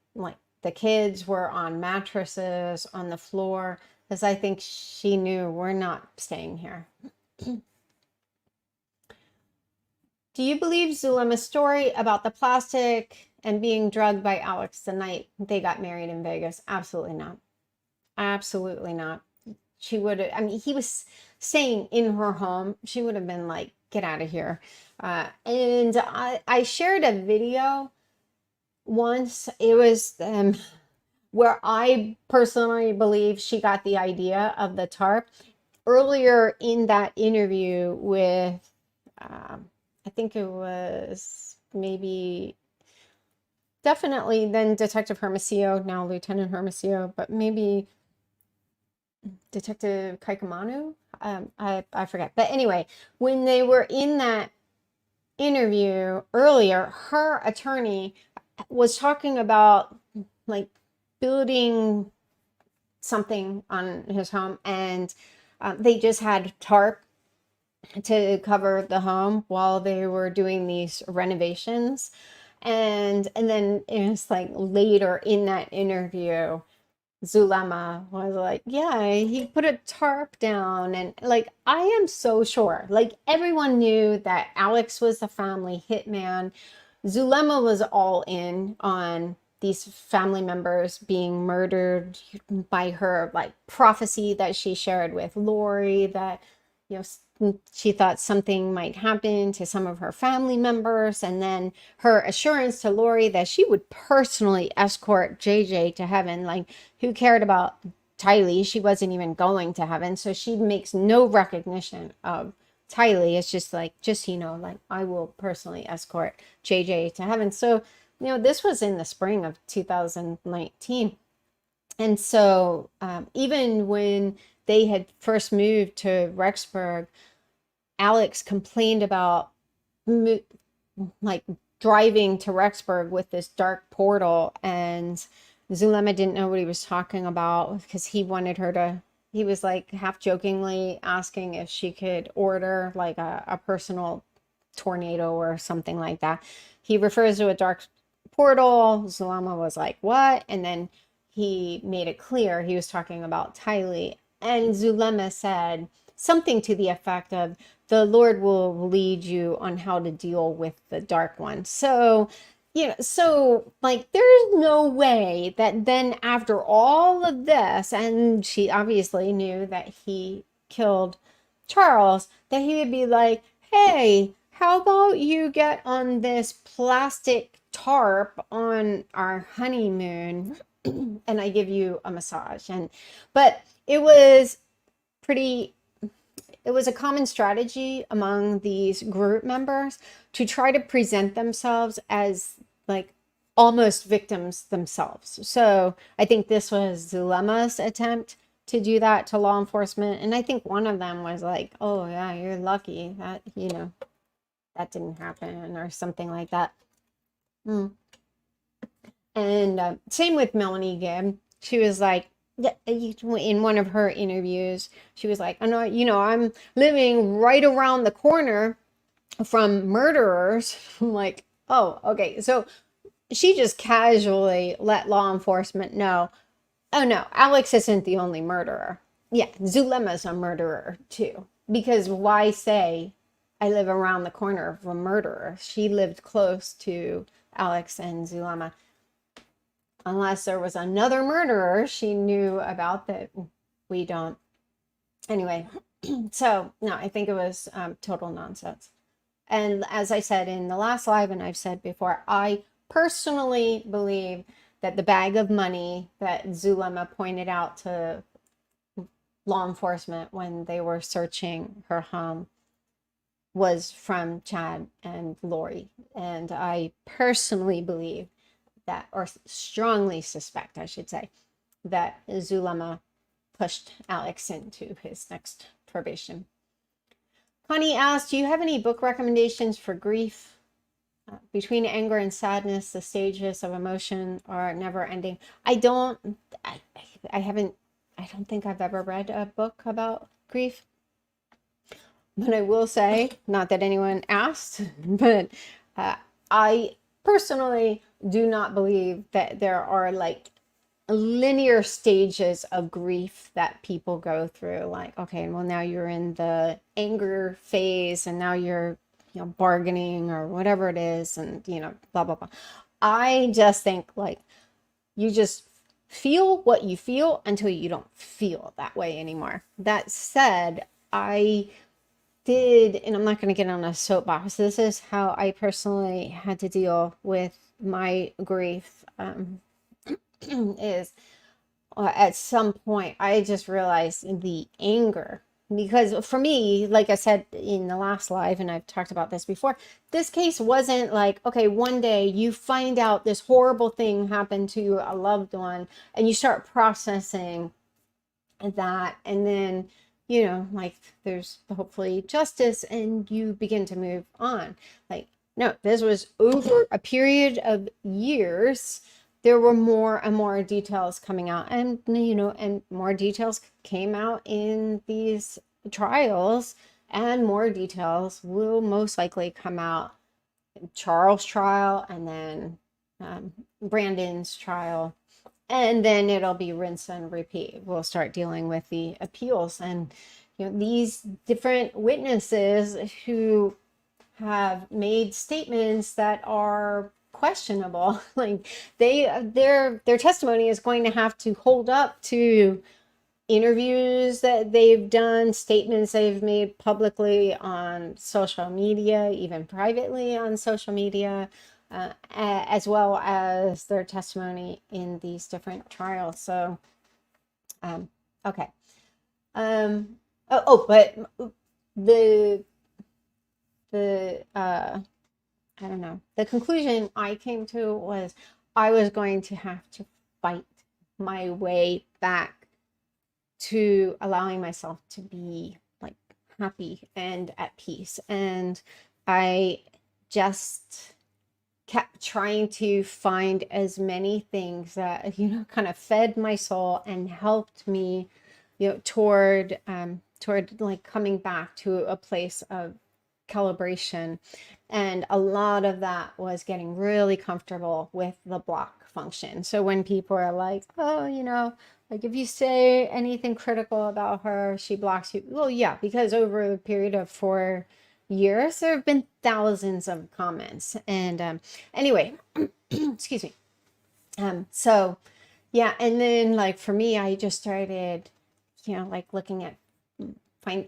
the kids were on mattresses on the floor, because I think she knew we're not staying here. Do you believe Zulema's story about the plastic and being drugged by Alex the night they got married in Vegas? Absolutely not. Absolutely not. She would have, I mean, he was staying in her home. She would have been like, get out of here. And I shared a video once. It was where I personally believe she got the idea of the tarp. Earlier in that interview with, I think it was maybe definitely then Detective Hermosillo, now Lieutenant Hermosillo, but maybe Detective Kaikamanu. I forget. But anyway, when they were in that interview earlier, her attorney was talking about like building something on his home, and they just had tarp to cover the home while they were doing these renovations. And then it was like later in that interview, Zulema was like, yeah, he put a tarp down. And like, I am so sure, like everyone knew that Alex was the family hitman. Zulema was all in on these family members being murdered by her like prophecy that she shared with Lori, that, you know, she thought something might happen to some of her family members, and then her assurance to Lori that she would personally escort JJ to heaven. Like, who cared about Tylee? She wasn't even going to heaven, so she makes no recognition of Tylee. It's just like, just, you know, like, I will personally escort JJ to heaven. So, you know, this was in the spring of 2019. And so even when they had first moved to Rexburg, Alex complained about like driving to Rexburg with this dark portal, and Zulema didn't know what he was talking about because he wanted her to, he was like half jokingly asking if she could order like a personal tornado or something like that. He refers to a dark portal. Zulema was like, what? And then he made it clear he was talking about Tylee. And Zulema said something to the effect of, the Lord will lead you on how to deal with the dark one. So, so like there's no way that then after all of this, and she obviously knew that he killed Charles, that he would be like, hey, how about you get on this plastic tarp on our honeymoon and I give you a massage? But it was pretty, it was a common strategy among these group members to try to present themselves as like almost victims themselves. So I think this was Zulema's attempt to do that to law enforcement. And I think one of them was like, oh yeah, you're lucky that, that didn't happen or something like that. And same with Melanie Gibb. She was like, in one of her interviews, she was like, I know, I'm living right around the corner from murderers. I'm like, oh, okay. So she just casually let law enforcement know, oh no, Alex isn't the only murderer. Yeah, Zulema's a murderer too. Because why say I live around the corner of a murderer? She lived close to Alex and Zulema. Unless there was another murderer she knew about that we don't. Anyway, so no, I think it was total nonsense. And as I said in the last live, and I've said before, I personally believe that the bag of money that Zulema pointed out to law enforcement when they were searching her home was from Chad and Lori. And I personally believe that, or strongly suspect, I should say, that Zulema pushed Alex into his next probation. Connie asked, do you have any book recommendations for grief? Between anger and sadness, the stages of emotion are never ending. I don't think I've ever read a book about grief. But I will say, not that anyone asked, but I personally do not believe that there are like linear stages of grief that people go through. Like, okay, well now you're in the anger phase and now you're, bargaining or whatever it is, and blah blah blah. I just think like you just feel what you feel until you don't feel that way anymore. That said, I did, and I'm not going to get on a soapbox, this is how I personally had to deal with my grief, is at some point I just realized the anger. Because for me, like I said in the last live, and I've talked about this before, this case wasn't like, okay, one day you find out this horrible thing happened to a loved one and you start processing that, and then like there's hopefully justice and you begin to move on. Like, no, this was over a period of years. There were more and more details coming out, and and more details came out in these trials, and more details will most likely come out in Charles' trial, and then Brandon's trial. And then it'll be rinse and repeat. We'll start dealing with the appeals, and these different witnesses who have made statements that are questionable. Like their testimony is going to have to hold up to interviews that they've done, statements they've made publicly on social media, even privately on social media. As well as their testimony in these different trials. So, okay. But the I don't know. The conclusion I came to was I was going to have to fight my way back to allowing myself to be like happy and at peace. And I just kept trying to find as many things that, kind of fed my soul and helped me, toward like coming back to a place of calibration. And a lot of that was getting really comfortable with the block function. So when people are like, oh, like if you say anything critical about her, she blocks you. Well, yeah, because over a period of 4 years, there have been thousands of comments. And anyway, excuse me. So yeah, and then like for me, I just started, like looking at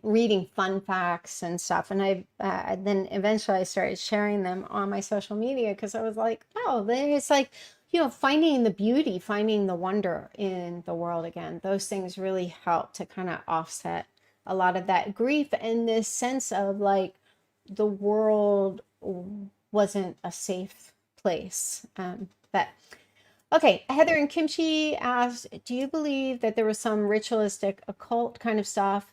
reading fun facts and stuff, and I then eventually I started sharing them on my social media because I was like, oh, then it's like, finding the beauty, finding the wonder in the world again. Those things really help to kind of offset a lot of that grief and this sense of like the world wasn't a safe place. But okay, Heather and Kimchi asked, do you believe that there was some ritualistic occult kind of stuff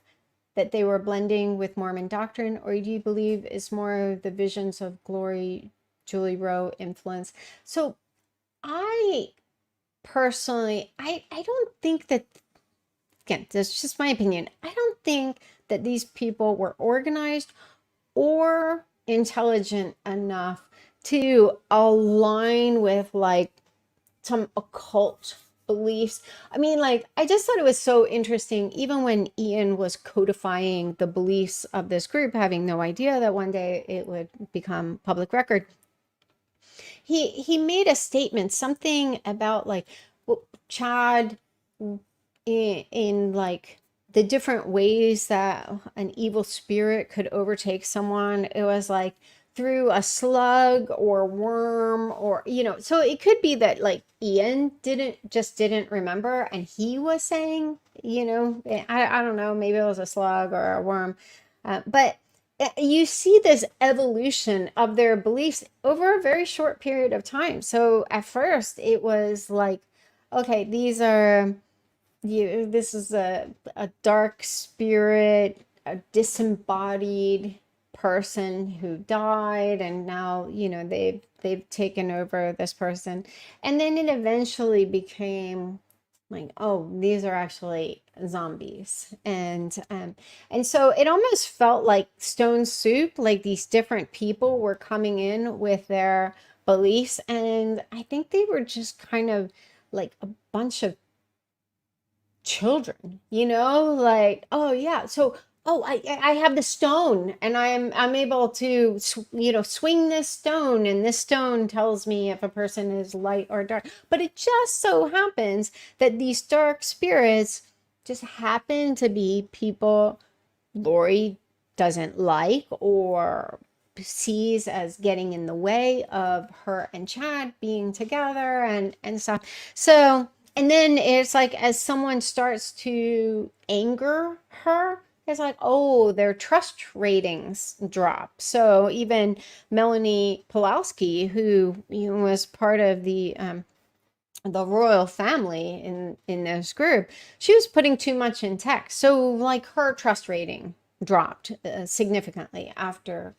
that they were blending with Mormon doctrine, or do you believe it's more the visions of glory, Julie Rowe influence? So I personally, I don't think that, again, that's just my opinion. I don't think that these people were organized or intelligent enough to align with like some occult beliefs. I mean, like, I just thought it was so interesting, even when Ian was codifying the beliefs of this group, having no idea that one day it would become public record. He made a statement, something about like Chad in like the different ways that an evil spirit could overtake someone. It was like through a slug or worm, or so it could be that like Ian didn't remember, and he was saying, I don't know, maybe it was a slug or a worm, but you see this evolution of their beliefs over a very short period of time. So at first it was like, okay, this is a dark spirit, a disembodied person who died, and now they've taken over this person. And then it eventually became like, oh, these are actually zombies. And so it almost felt like Stone Soup, like these different people were coming in with their beliefs, and I think they were just kind of like a bunch of children, like, oh yeah, so oh, I have the stone, and I'm able to swing this stone, and this stone tells me if a person is light or dark. But it just so happens that these dark spirits just happen to be people Lori doesn't like or sees as getting in the way of her and Chad being together and stuff. So, and then it's like, as someone starts to anger her, it's like, oh, their trust ratings drop. So even Melanie Pulowski, who was part of the royal family in this group, she was putting too much in text. So like her trust rating dropped significantly after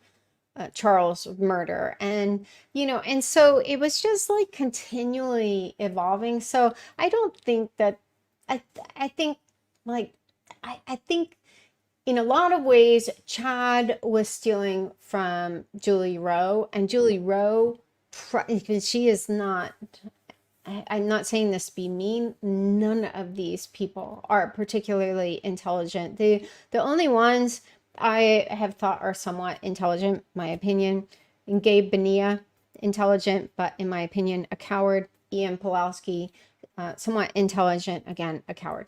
Charles' murder. And and so it was just like continually evolving. So I don't think that I think like I think in a lot of ways Chad was stealing from Julie Rowe, and Julie Rowe, she is not, I'm not saying this to be mean, none of these people are particularly intelligent. The only ones I have thought are somewhat intelligent, my opinion, and Gabe Bonilla, intelligent, but in my opinion, a coward. Ian Pulowski, somewhat intelligent, again, a coward.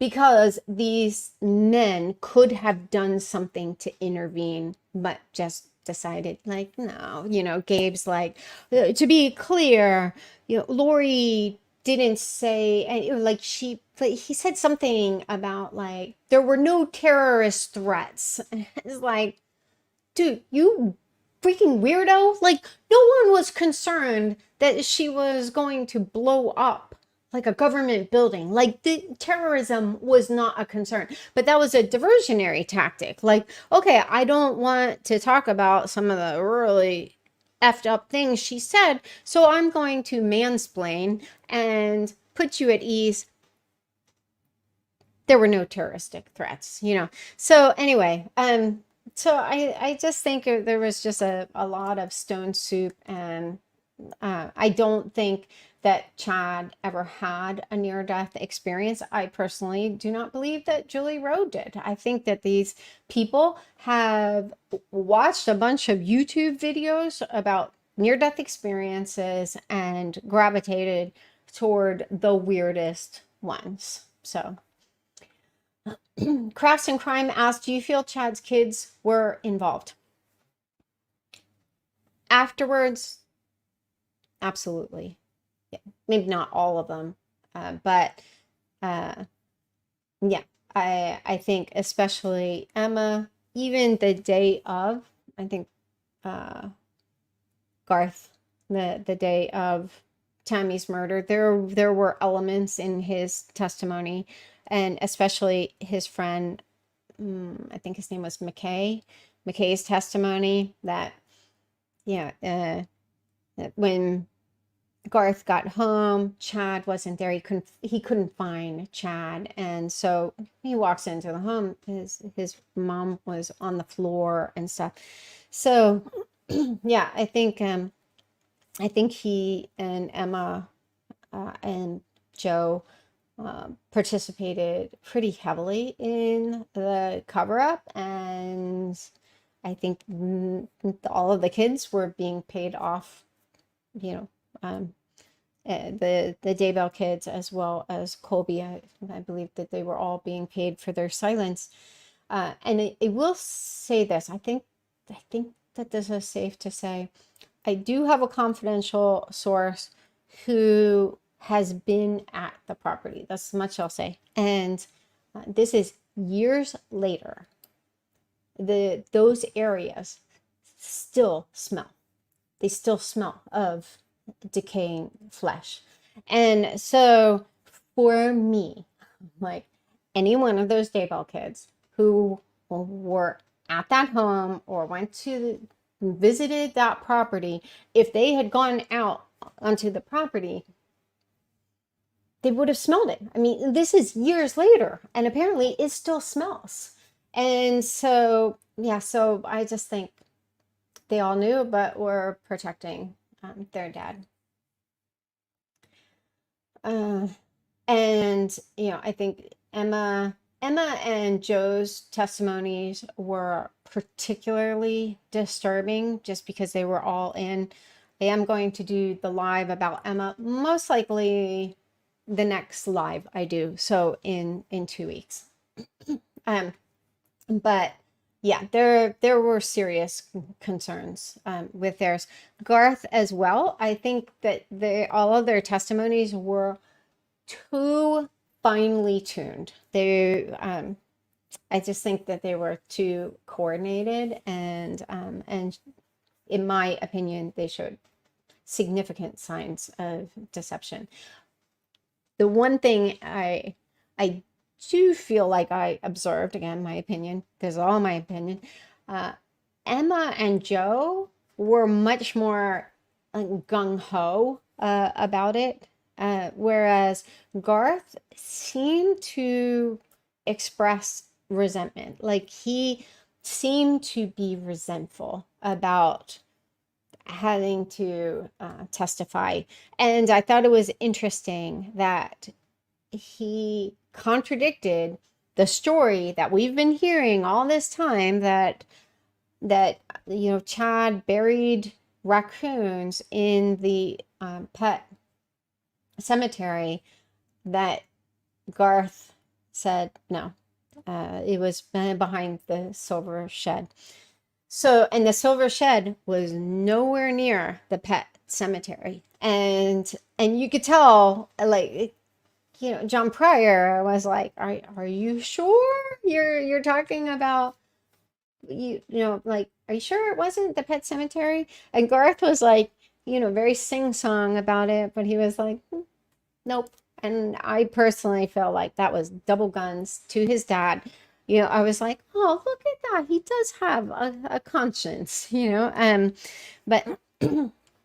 Because these men could have done something to intervene, but just decided like, no, Gabe's like, to be clear, Lori didn't say, and like he said something about like, there were no terrorist threats. It's like, dude, you freaking weirdo. Like, no one was concerned that she was going to blow up like a government building. Like the terrorism was not a concern, but that was a diversionary tactic. Like, okay, I don't want to talk about some of the really effed up things she said, so I'm going to mansplain and put you at ease. There were no terroristic threats, you know. So anyway, so I just think there was just a lot of stone soup, and I don't think that Chad ever had a near-death experience. I personally do not believe that Julie Rowe did. I think that these people have watched a bunch of YouTube videos about near-death experiences and gravitated toward the weirdest ones. So, Crafts and Crime asked, do you feel Chad's kids were involved? Afterwards, absolutely. Yeah, maybe not all of them, but yeah, I think especially Emma, even the day of, I think Garth, the day of Tammy's murder, there were elements in his testimony, and especially his friend, I think his name was McKay's testimony that, yeah, that when Garth got home, Chad wasn't there. He couldn't find Chad, and so he walks into the home. His mom was on the floor and stuff. So yeah, I think he and Emma and Joe participated pretty heavily in the cover up, and I think all of the kids were being paid off, you know, the Daybell kids as well as Colby. I believe that they were all being paid for their silence. And I will say this. I think that this is safe to say. I do have a confidential source who has been at the property. That's much I'll say. And this is years later. Those areas still smell. They still smell of decaying flesh. And so for me, like any one of those Daybell kids who were at that home or visited that property, if they had gone out onto the property, they would have smelled it. I mean, this is years later, and apparently it still smells. And so, yeah, so I just think they all knew, but were protecting their dad. And you know, I think Emma and Joe's testimonies were particularly disturbing just because they were all in. I am going to do the live about Emma, most likely the next live I do, so in 2 weeks. But yeah, there were serious concerns with theirs. Garth as well. I think that all of their testimonies were too finely tuned. I just think that they were too coordinated, and in my opinion, they showed significant signs of deception. The one thing I do feel like I observed, again, my opinion, this is all my opinion, Emma and Joe were much more gung-ho about it, whereas Garth seemed to express resentment. Like he seemed to be resentful about having to testify. And I thought it was interesting that he contradicted the story that we've been hearing all this time, that you know, Chad buried raccoons in the pet cemetery, that Garth said no, it was behind the silver shed. So, and the silver shed was nowhere near the pet cemetery, and you could tell, like, you know, John Pryor was like, are you sure you're talking about, you know, like, are you sure it wasn't the pet cemetery? And Garth was like, you know, very sing-song about it, but he was like, nope, And I personally feel like that was double guns to his dad. I was like, oh, look at that. He does have a conscience, but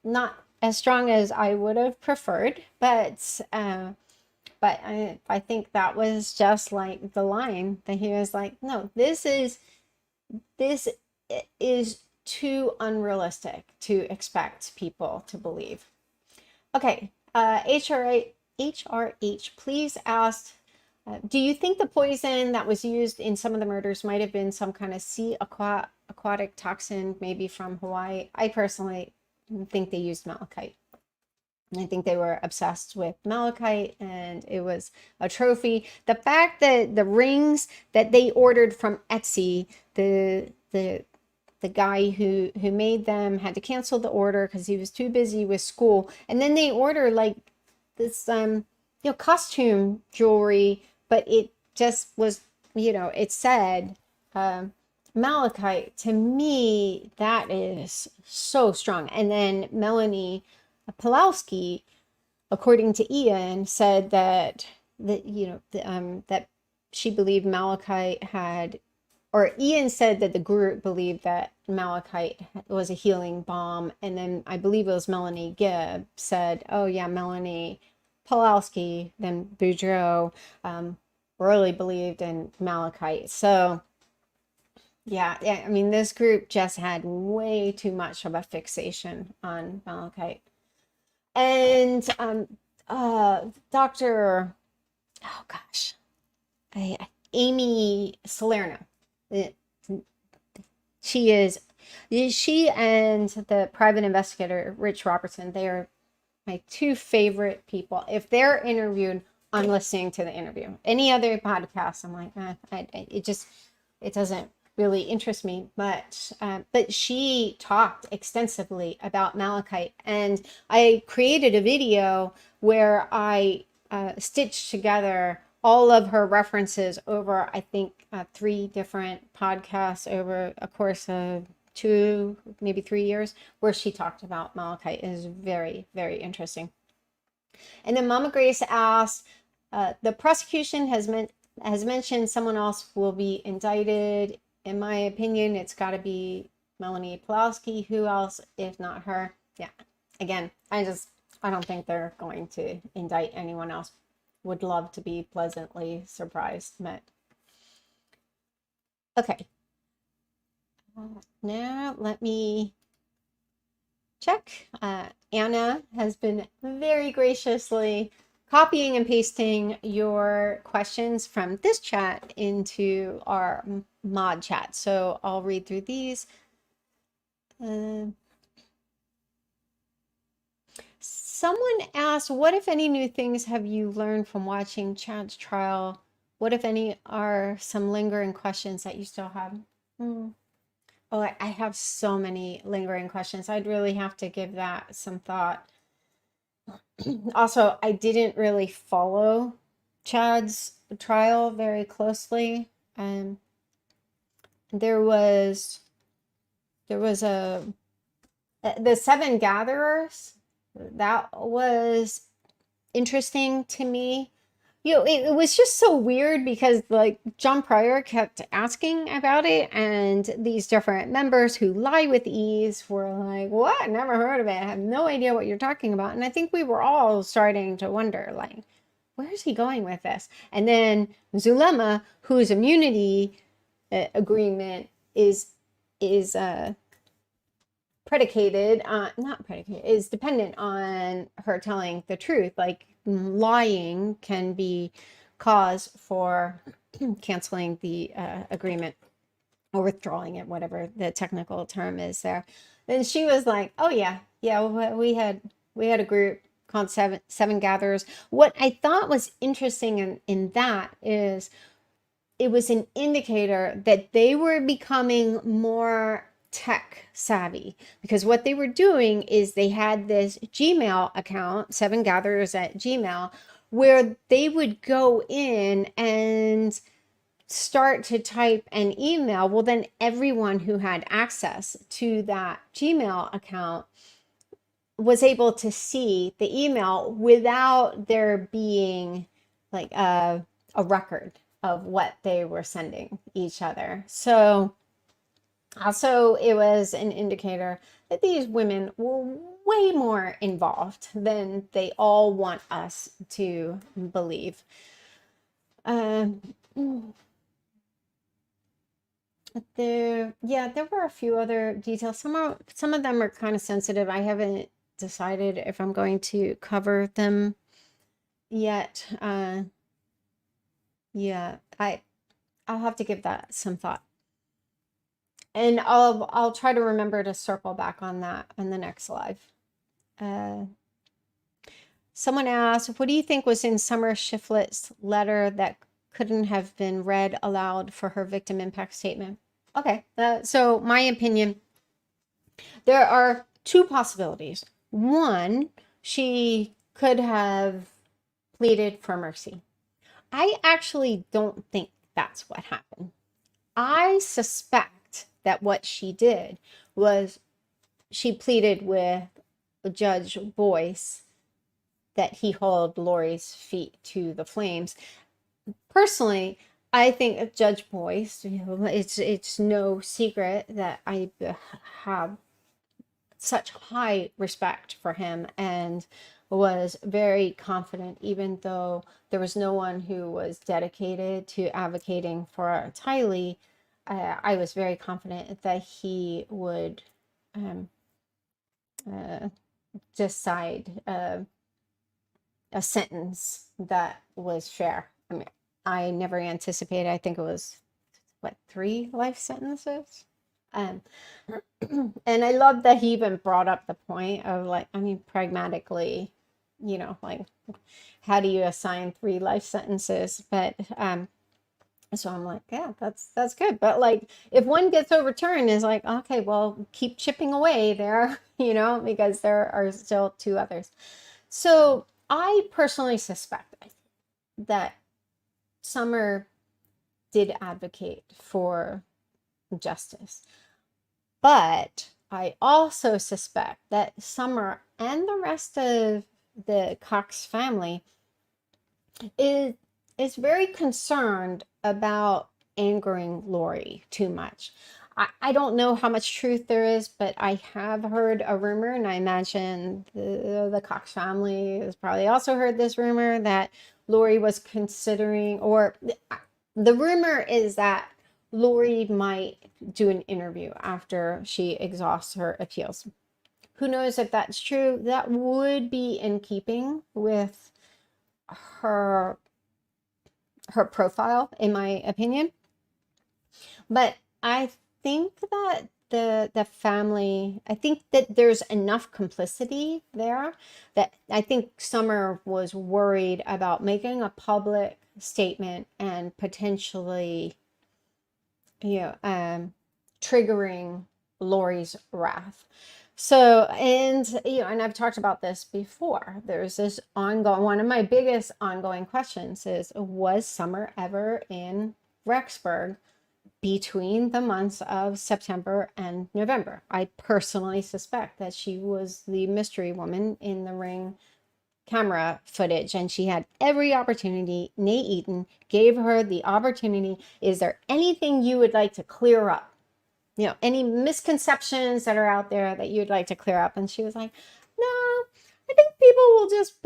not as strong as I would have preferred. But I think that was just like the line that he was like, no, this is too unrealistic to expect people to believe. Okay, HRH, please ask, do you think the poison that was used in some of the murders might have been some kind of aquatic toxin, maybe from Hawaii? I personally think they used malachite. I think they were obsessed with malachite and it was a trophy. The fact that the rings that they ordered from Etsy, the guy who made them had to cancel the order because he was too busy with school. And then they order like this costume jewelry, but it just was, it said malachite. To me, that is so strong. And then Melanie Pulowski, according to Ian, said that that she believed malachite had, or Ian said that the group believed that malachite was a healing balm, and then I believe it was Melanie Gibb said, "Oh yeah, Melanie Pulowski, then Boudreaux, really believed in malachite." So yeah, I mean, this group just had way too much of a fixation on malachite. And Dr. Oh gosh, Amy Salerno. She and the private investigator Rich Robertson, they are my two favorite people. If they're interviewed, I'm listening to the interview. Any other podcast, I'm like, it doesn't really interest me much. But she talked extensively about malachite, and I created a video where I stitched together all of her references over, I think, 3 different podcasts over a course of 2, maybe 3 years, where she talked about malachite. It is very, very interesting. And then Mama Grace asked, the prosecution has mentioned someone else will be indicted. In my opinion, it's got to be Melanie Pulowski. Who else if not her? Yeah. Again, I don't think they're going to indict anyone else. Would love to be pleasantly surprised, but okay. Now let me check. Anna has been very graciously copying and pasting your questions from this chat into our mod chat. So I'll read through these. Someone asked, what if any new things have you learned from watching Chad's trial? What if any are some lingering questions that you still have? Oh, I have so many lingering questions. I'd really have to give that some thought. Also, I didn't really follow Chad's trial very closely. There was the 7 gatherers. That was interesting to me. It was just so weird because like John Pryor kept asking about it, and these different members who lie with ease were like, what? Never heard of it. I have no idea what you're talking about. And I think we were all starting to wonder, like, where's he going with this? And then Zulma, whose immunity agreement is is dependent on her telling the truth. Like, lying can be cause for canceling the agreement or withdrawing it, whatever the technical term is there. Then she was like, oh yeah, we had a group called seven gatherers. What I thought was interesting in that is it was an indicator that they were becoming more tech savvy, because what they were doing is they had this Gmail account, 7 gatherers at Gmail, where they would go in and start to type an email. Well, then everyone who had access to that Gmail account was able to see the email without there being like a record of what they were sending each other. So also it was an indicator that these women were way more involved than they all want us to believe. Um, there were a few other details. Some of them are kind of sensitive. I haven't decided if I'm going to cover them yet. Yeah, I'll have to give that some thought. And I'll try to remember to circle back on that on the next live. Someone asked, what do you think was in Summer Shiflet's letter that couldn't have been read aloud for her victim impact statement? Okay, so my opinion, there are two possibilities. One, she could have pleaded for mercy. I actually don't think that's what happened. I suspect that what she did was she pleaded with Judge Boyce that he hold Lori's feet to the flames. Personally, I think Judge Boyce, it's no secret that I have such high respect for him and was very confident, even though there was no one who was dedicated to advocating for Tylee. I was very confident that he would decide a sentence that was fair. I mean, I never anticipated, I think it was, what, 3 life sentences? Um, and I love that he even brought up the point of like, I mean, pragmatically, like, how do you assign 3 life sentences? But so I'm like, yeah, that's good. But like, if one gets overturned, is like, okay, well, keep chipping away there, because there are still 2 others. So I personally suspect that Summer did advocate for justice. But I also suspect that Summer and the rest of the Cox family is very concerned about angering Lori too much. I don't know how much truth there is, but I have heard a rumor, and I imagine the Cox family has probably also heard this rumor that Lori was considering, or the rumor is that Lori might do an interview after she exhausts her appeals. Who knows if that's true? That would be in keeping with her profile, in my opinion. But I think that the family, I think that there's enough complicity there that I think Summer was worried about making a public statement and potentially, triggering Lori's wrath. So, and I've talked about this before. There's this one of my biggest ongoing questions is, was Summer ever in Rexburg between the months of September and November? I personally suspect that she was the mystery woman in the Ring camera footage, and she had every opportunity. Nate Eaton gave her the opportunity. Is there anything you would like to clear up? Any misconceptions that are out there that you'd like to clear up? And she was like, no, I think people will just,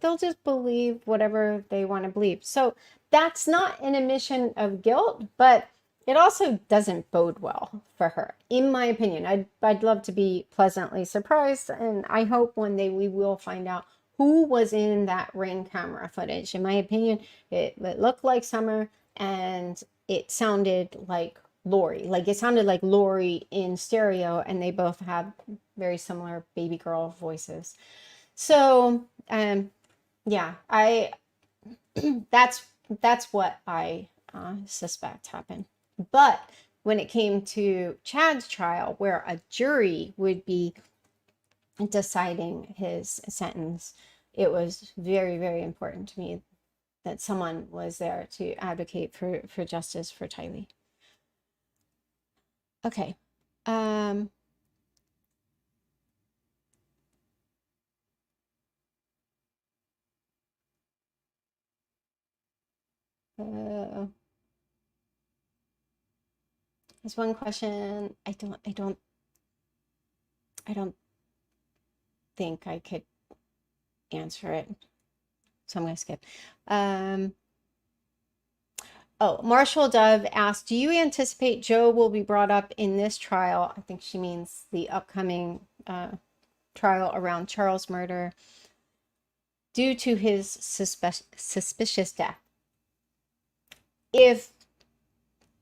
they'll just believe whatever they want to believe. So that's not an admission of guilt, but it also doesn't bode well for her, in my opinion. I'd love to be pleasantly surprised, and I hope one day we will find out who was in that Ring camera footage. In my opinion, it looked like Summer, and it sounded like Lori. Like, it sounded like Lori in stereo, and they both have very similar baby girl voices. So, yeah, that's what I suspect happened. But when it came to Chad's trial, where a jury would be deciding his sentence, it was very, very important to me that someone was there to advocate for justice for Tylee. Okay. There's one question. I don't think I could answer it, so I'm gonna skip. Oh, Marshall Dove asked, do you anticipate Joe will be brought up in this trial? I think she means the upcoming trial around Charles' murder due to his suspicious death. If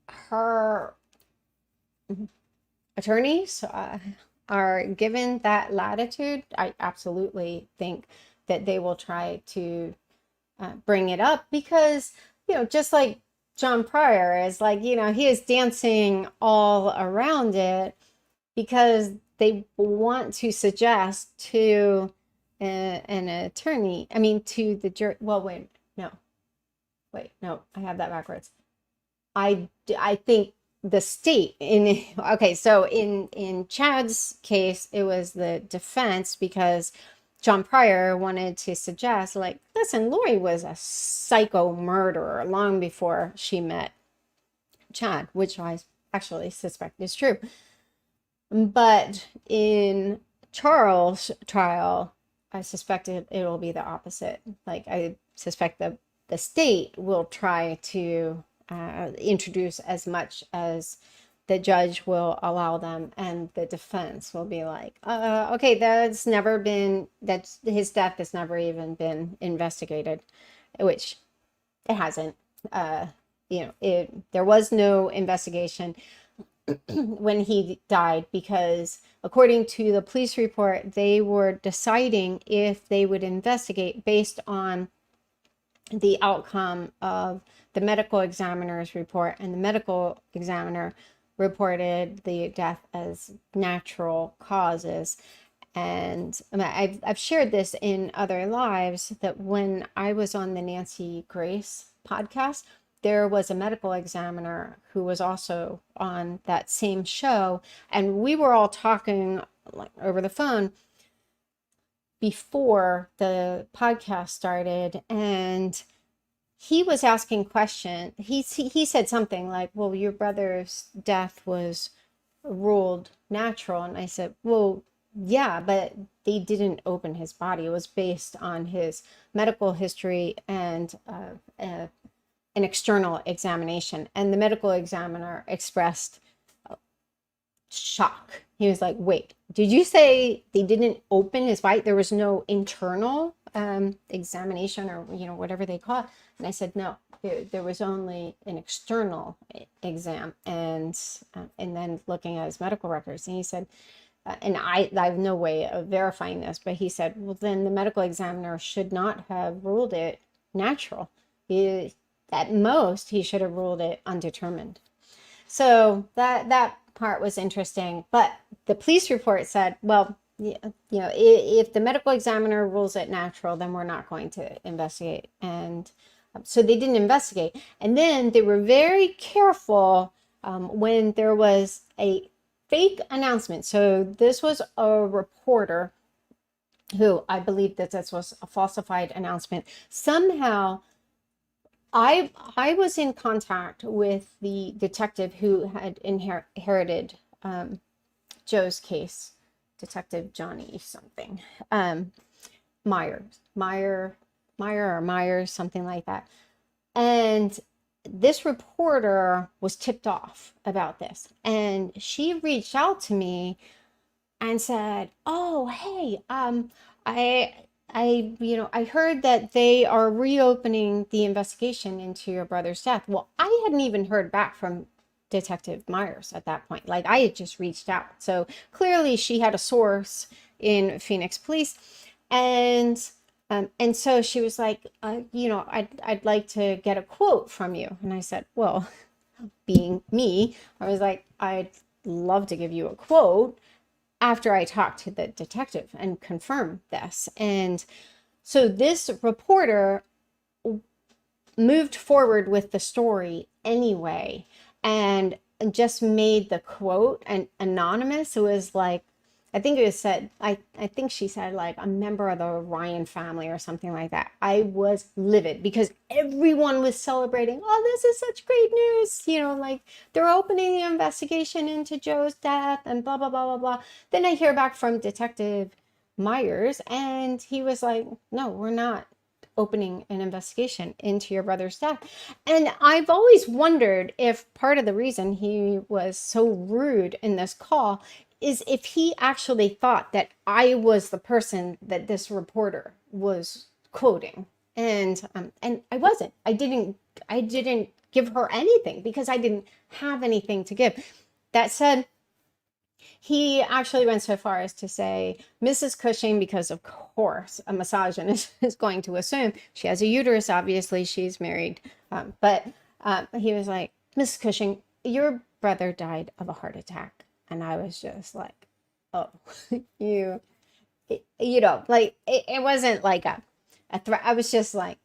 her attorneys are given that latitude, I absolutely think that they will try to bring it up because, just like John Pryor is like, he is dancing all around it because they want to suggest to an attorney, to the jury. Well, wait, no, I have that backwards. I think the state so in Chad's case, it was the defense because John Pryor wanted to suggest, like, listen, Lori was a psycho murderer long before she met Chad, which I actually suspect is true. But in Charles' trial, I suspect it'll be the opposite. Like, I suspect the state will try to introduce as much as the judge will allow them, and the defense will be like, okay, that's his death has never even been investigated, which it hasn't. There was no investigation when he died because according to the police report, they were deciding if they would investigate based on the outcome of the medical examiner's report, and the medical examiner reported the death as natural causes. And I've shared this in other lives that when I was on the Nancy Grace podcast, there was a medical examiner who was also on that same show, and we were all talking like over the phone before the podcast started, and he was asking questions. He said something like, well, your brother's death was ruled natural. And I said, well, yeah, but they didn't open his body. It was based on his medical history and an external examination. And the medical examiner expressed shock. He was like, wait, did you say they didn't open his body? There was no internal examination or, whatever they call it. And I said, no, there was only an external exam and then looking at his medical records. And he said, and I have no way of verifying this, but he said, well, then the medical examiner should not have ruled it natural. At most, he should have ruled it undetermined. So that part was interesting. But the police report said, well, if the medical examiner rules it natural, then we're not going to investigate. And so they didn't investigate. And then they were very careful when there was a fake announcement. So this was a reporter who I believe that this was a falsified announcement. Somehow I was in contact with the detective who had inherited Joe's case, Detective Johnny something, Myers, something like that. And this reporter was tipped off about this, and she reached out to me and said, oh, hey, I heard that they are reopening the investigation into your brother's death. Well, I hadn't even heard back from Detective Myers at that point. Like, I had just reached out. So clearly she had a source in Phoenix police. And so she was like, I'd like to get a quote from you. And I said, well, being me, I was like, I'd love to give you a quote after I talked to the detective and confirm this. And so this reporter moved forward with the story anyway and just made the quote anonymous. It was like, I think it was said, I think she said like a member of the Ryan family or something like that. I was livid because everyone was celebrating. Oh, this is such great news. You know, like they're opening the investigation into Joe's death and blah, blah, blah, blah, blah. Then I hear back from Detective Myers and he was like, no, we're not opening an investigation into your brother's death. And I've always wondered if part of the reason he was so rude in this call is if he actually thought that I was the person that this reporter was quoting. And I wasn't. I didn't give her anything because I didn't have anything to give. That said, he actually went so far as to say, Mrs. Cushing, because of course a misogynist is going to assume she has a uterus, obviously she's married. But he was like, Mrs. Cushing, your brother died of a heart attack. And I was just like, oh, you know, like it wasn't like a threat. I was just like,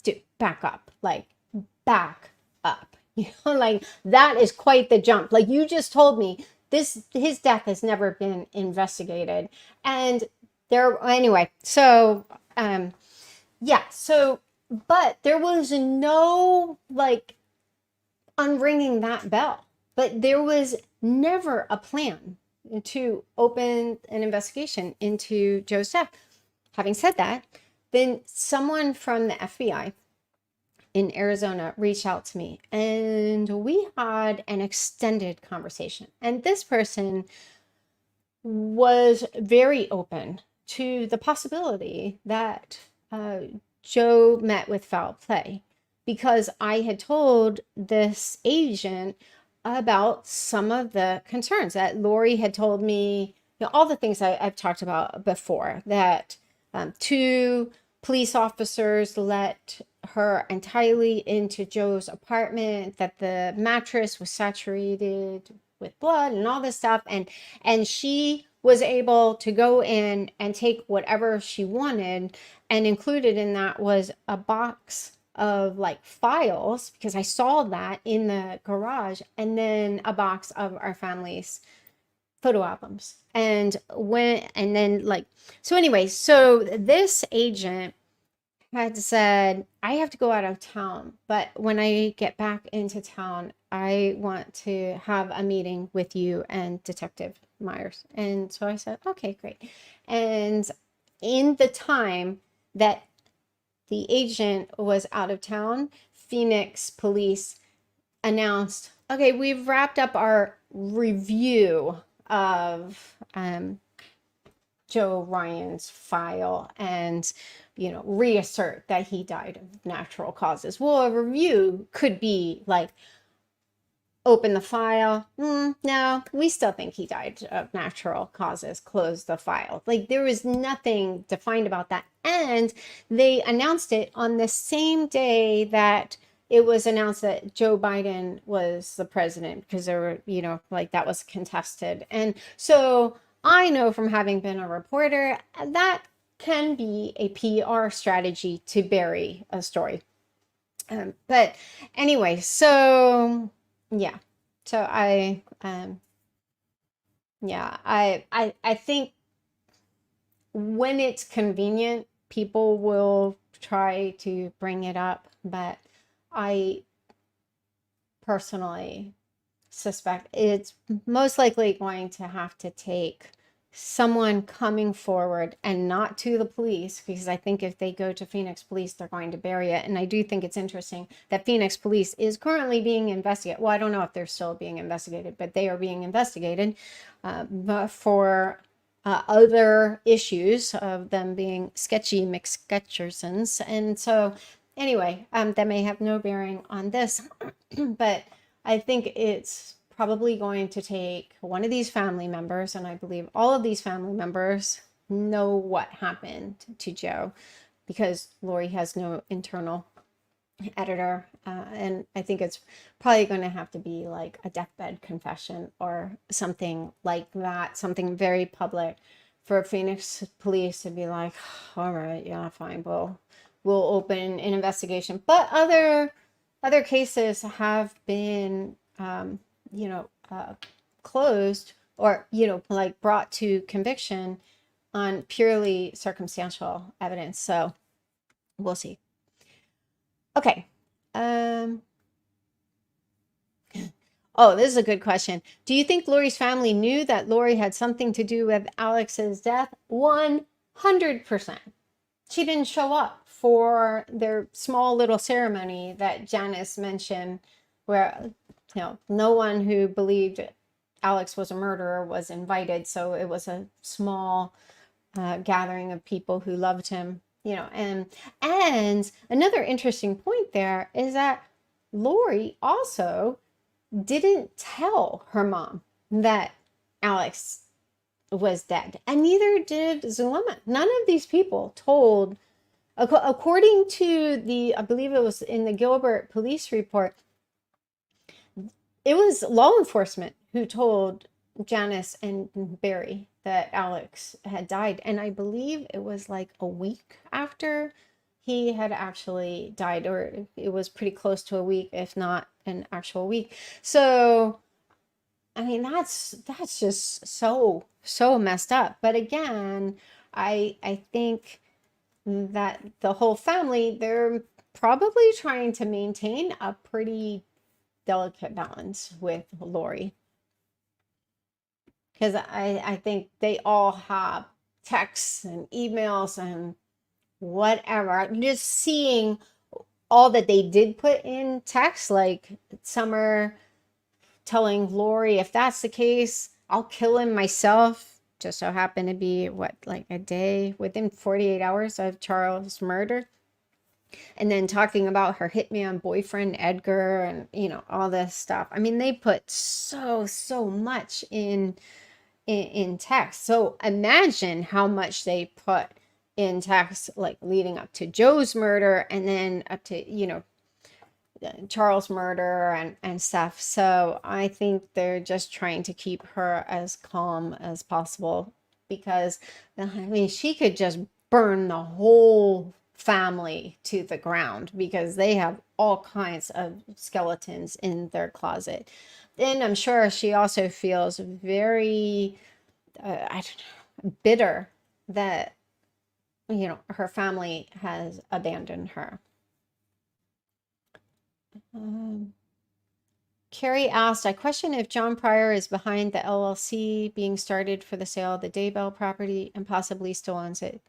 dude, back up, like back up. You know, like that is quite the jump. Like you just told me his death has never been investigated. And there, anyway, so, yeah, so, but there was no like unringing that bell. But there was never a plan to open an investigation into Joe's death. Having said that, then someone from the FBI in Arizona reached out to me and we had an extended conversation. And this person was very open to the possibility that Joe met with foul play because I had told this agent about some of the concerns that Lori had told me, you know, all the things I've talked about before, that two police officers let her entirely into Joe's apartment, that the mattress was saturated with blood and all this stuff. And she was able to go in and take whatever she wanted. And included in that was a box of like files, because I saw that in the garage, and then a box of our family's photo albums. And then like, so anyway, so this agent had said, I have to go out of town, but when I get back into town, I want to have a meeting with you and Detective Myers. And so I said, okay, great. And in the time that the agent was out of town, Phoenix police announced, okay, we've wrapped up our review of Joe Ryan's file and, you know, reassert that he died of natural causes. Well, a review could be like, open the file. No, we still think he died of natural causes. Close the file. Like there was nothing defined about that. And they announced it on the same day that it was announced that Joe Biden was the president, because there were, you know, like that was contested. And so I know from having been a reporter that can be a PR strategy to bury a story. But anyway, so yeah. So I think when it's convenient, people will try to bring it up, but I personally suspect it's most likely going to have to take someone coming forward, and not to the police, because I think if they go to Phoenix police, they're going to bury it. And I do think it's interesting that Phoenix police is currently being investigated. Well, I don't know if they're still being investigated, but they are being investigated for other issues of them being sketchy McSketchersons. And so anyway, that may have no bearing on this, but I think it's probably going to take one of these family members, and I believe all of these family members know what happened to Joe, because Lori has no internal editor, and I think it's probably going to have to be like a deathbed confession or something like that, something very public, for Phoenix police to be like, all right, yeah, fine, we'll open an investigation. But other cases have been closed or, like brought to conviction on purely circumstantial evidence. So we'll see. Okay. Oh, this is a good question. Do you think Lori's family knew that Lori had something to do with Alex's death? 100%. She didn't show up for their small little ceremony that Janice mentioned, where no one who believed Alex was a murderer was invited. So it was a small gathering of people who loved him. And another interesting point there is that Lori also didn't tell her mom that Alex was dead, and neither did Zulma. None of these people told, according to I believe it was in the Gilbert police report, it was law enforcement who told Janice and Barry that Alex had died. And I believe it was like a week after he had actually died, or it was pretty close to a week, if not an actual week. So, I mean, that's just so messed up. But again, I think that the whole family, they're probably trying to maintain a pretty delicate balance with Lori, because I think they all have texts and emails and whatever. Just seeing all that they did put in text, like Summer telling Lori, if that's the case, I'll kill him myself. Just so happened to be like a day within 48 hours of Charles' murder. And then talking about her hitman boyfriend Edgar, and all this stuff. I mean, they put so much in text. So imagine how much they put in text, like leading up to Joe's murder, and then up to Charles' murder and stuff. So I think they're just trying to keep her as calm as possible, because I mean, she could just burn the whole family to the ground, because they have all kinds of skeletons in their closet. And I'm sure she also feels very I don't know, bitter that her family has abandoned her. Carrie asked, I question if John Pryor is behind the LLC being started for the sale of the Daybell property and possibly still owns it.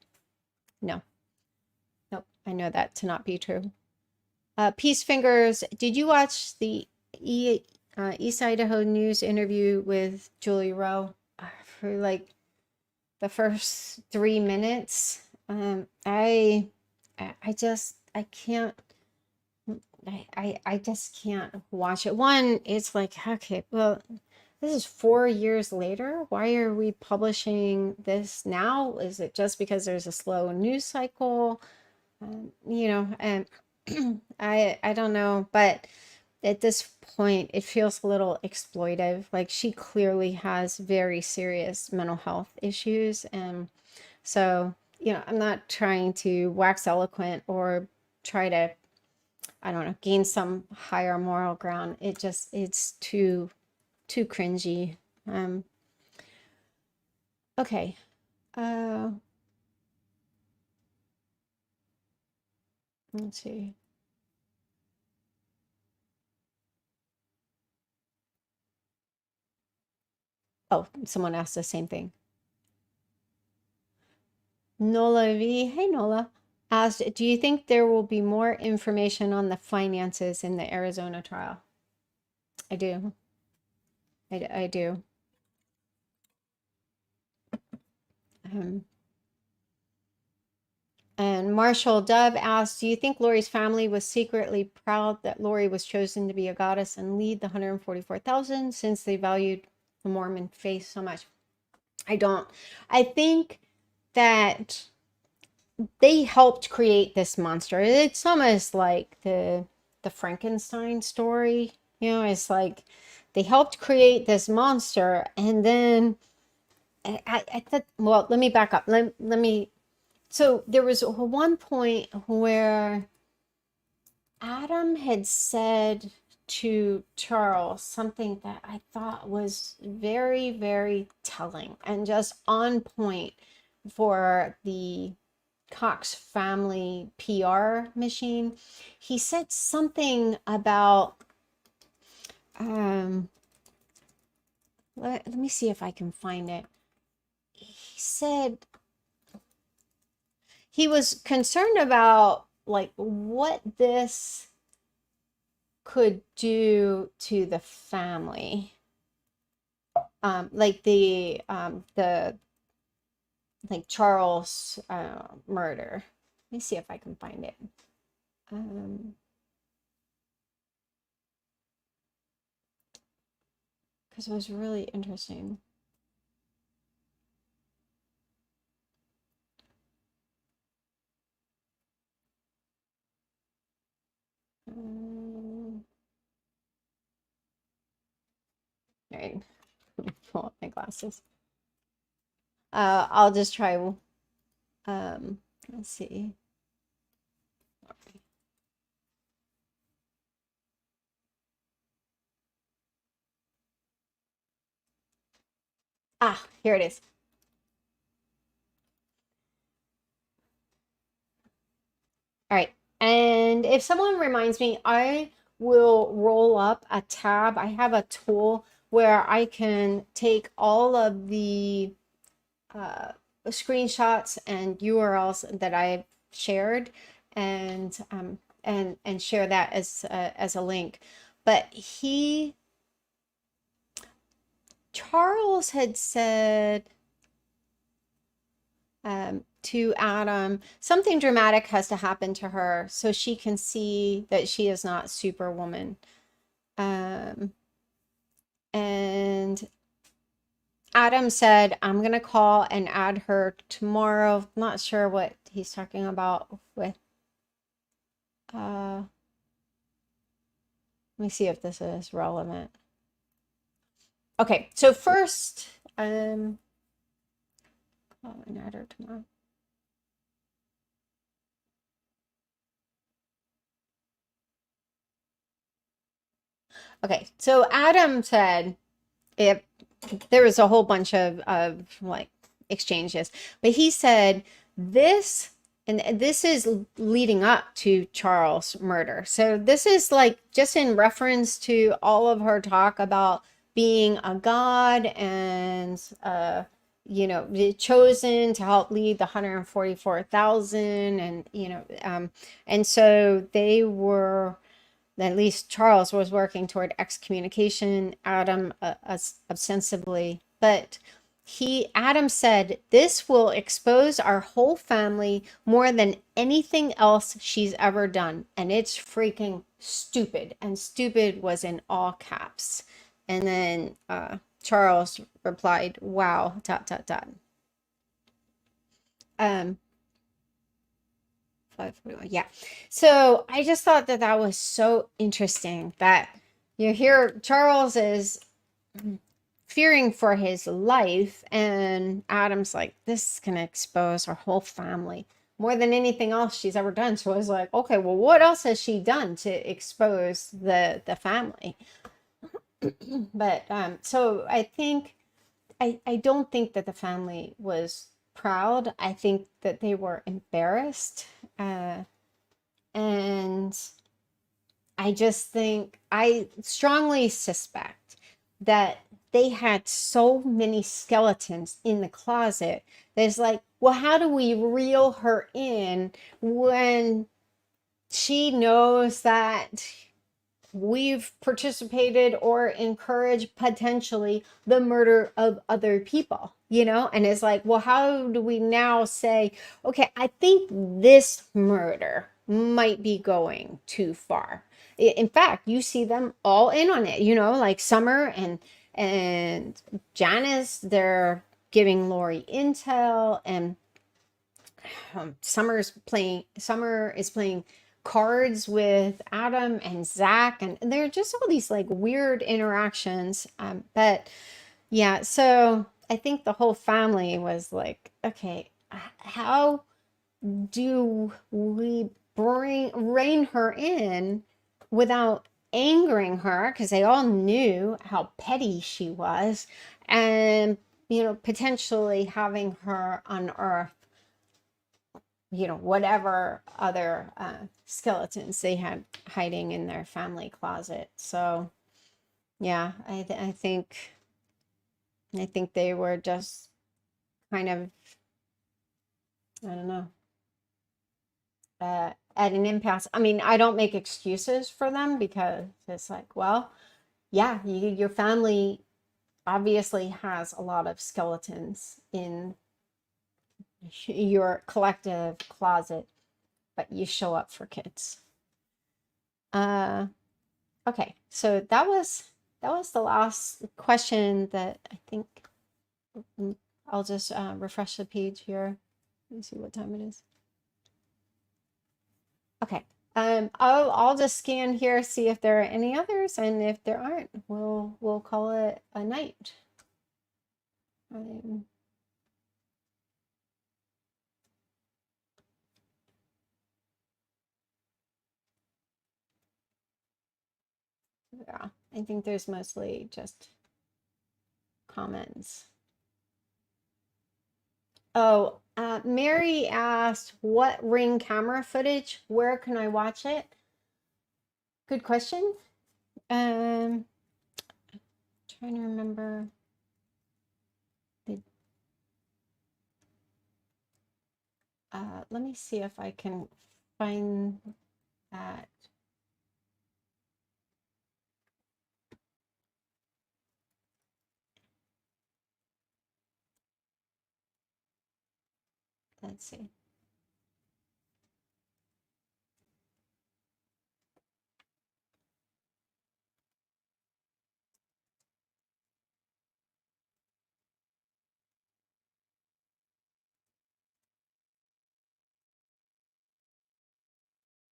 No. Nope. I know that to not be true. Peace Fingers, did you watch the East Idaho News interview with Julie Rowe? For like the first 3 minutes. I can't. I just can't watch it. One, it's like, okay, well, this is 4 years later. Why are we publishing this now? Is it just because there's a slow news cycle? And I don't know, but at this point, it feels a little exploitive. Like, she clearly has very serious mental health issues. And so, I'm not trying to wax eloquent or try to, I don't know, gain some higher moral ground. It's too cringy. Okay. Let's see. Oh, someone asked the same thing. Nola V, hey Nola, asked, do you think there will be more information on the finances in the Arizona trial? I do. I do. And Marshall Dove asked, do you think Lori's family was secretly proud that Lori was chosen to be a goddess and lead the 144,000 since they valued the Mormon faith so much? I don't. I think that they helped create this monster. It's almost like the Frankenstein story. It's like they helped create this monster, and then I thought, well, let me back up. Let me. So there was one point where Adam had said to Charles something that I thought was very, very telling and just on point for the Cox family PR machine. He said something about, let me see if I can find it. He said he was concerned about like what this could do to the family. Like the like Charles murder. Let me see if I can find it. Because it was really interesting. All right, pull up my glasses. I'll just try. Let's see. Ah, here it is. All right. And if someone reminds me, I will roll up a tab. I have a tool where I can take all of the screenshots and URLs that I've shared and share that as a link. But Charles had said to Adam, something dramatic has to happen to her so she can see that she is not Superwoman. And Adam said, I'm going to call and add her tomorrow. Not sure what he's talking about with. Let me see if this is relevant. Okay, so first, call and add her tomorrow. Okay, so Adam said if there was a whole bunch of like exchanges, but he said this, and this is leading up to Charles' murder. So this is like just in reference to all of her talk about being a god and you know, chosen to help lead the 144,000, and you know, and so they were, at least Charles was working toward excommunication, Adam ostensibly, but Adam said, this will expose our whole family more than anything else she's ever done. And it's freaking stupid. And stupid was in all caps. And then Charles replied, wow, ... Yeah. So I just thought that that was so interesting that you hear Charles is fearing for his life, and Adam's like, this is gonna expose her whole family more than anything else she's ever done. So I was like, okay, well, what else has she done to expose the family? But so I think I don't think that the family was proud. I think that they were embarrassed. And I just think, I strongly suspect that they had so many skeletons in the closet that it's like, well, how do we reel her in when she knows that we've participated or encouraged potentially the murder of other people, you know? And it's like, well, how do we now say, okay, I think this murder might be going too far. In fact, you see them all in on it, you know, like Summer and Janice, they're giving Lori intel, and Summer is playing cards with Adam and Zach, and there are just all these like weird interactions. But yeah, so I think the whole family was like, okay, how do we rein her in without angering her because they all knew how petty she was, and potentially having her unearth whatever other skeletons they had hiding in their family closet. So yeah, I think they were just kind of, I don't know, at an impasse. I mean, I don't make excuses for them, because it's like, well, yeah, your family obviously has a lot of skeletons in your collective closet, but you show up for kids. Okay, so that was the last question that I think. I'll just refresh the page here. Let me see what time it is. Okay. I'll just scan here, see if there are any others, and if there aren't, we'll call it a night. Yeah, I think there's mostly just comments. Oh, Mary asked, what Ring camera footage? Where can I watch it? Good question. Trying to remember. Let me see if I can find that. Let's see.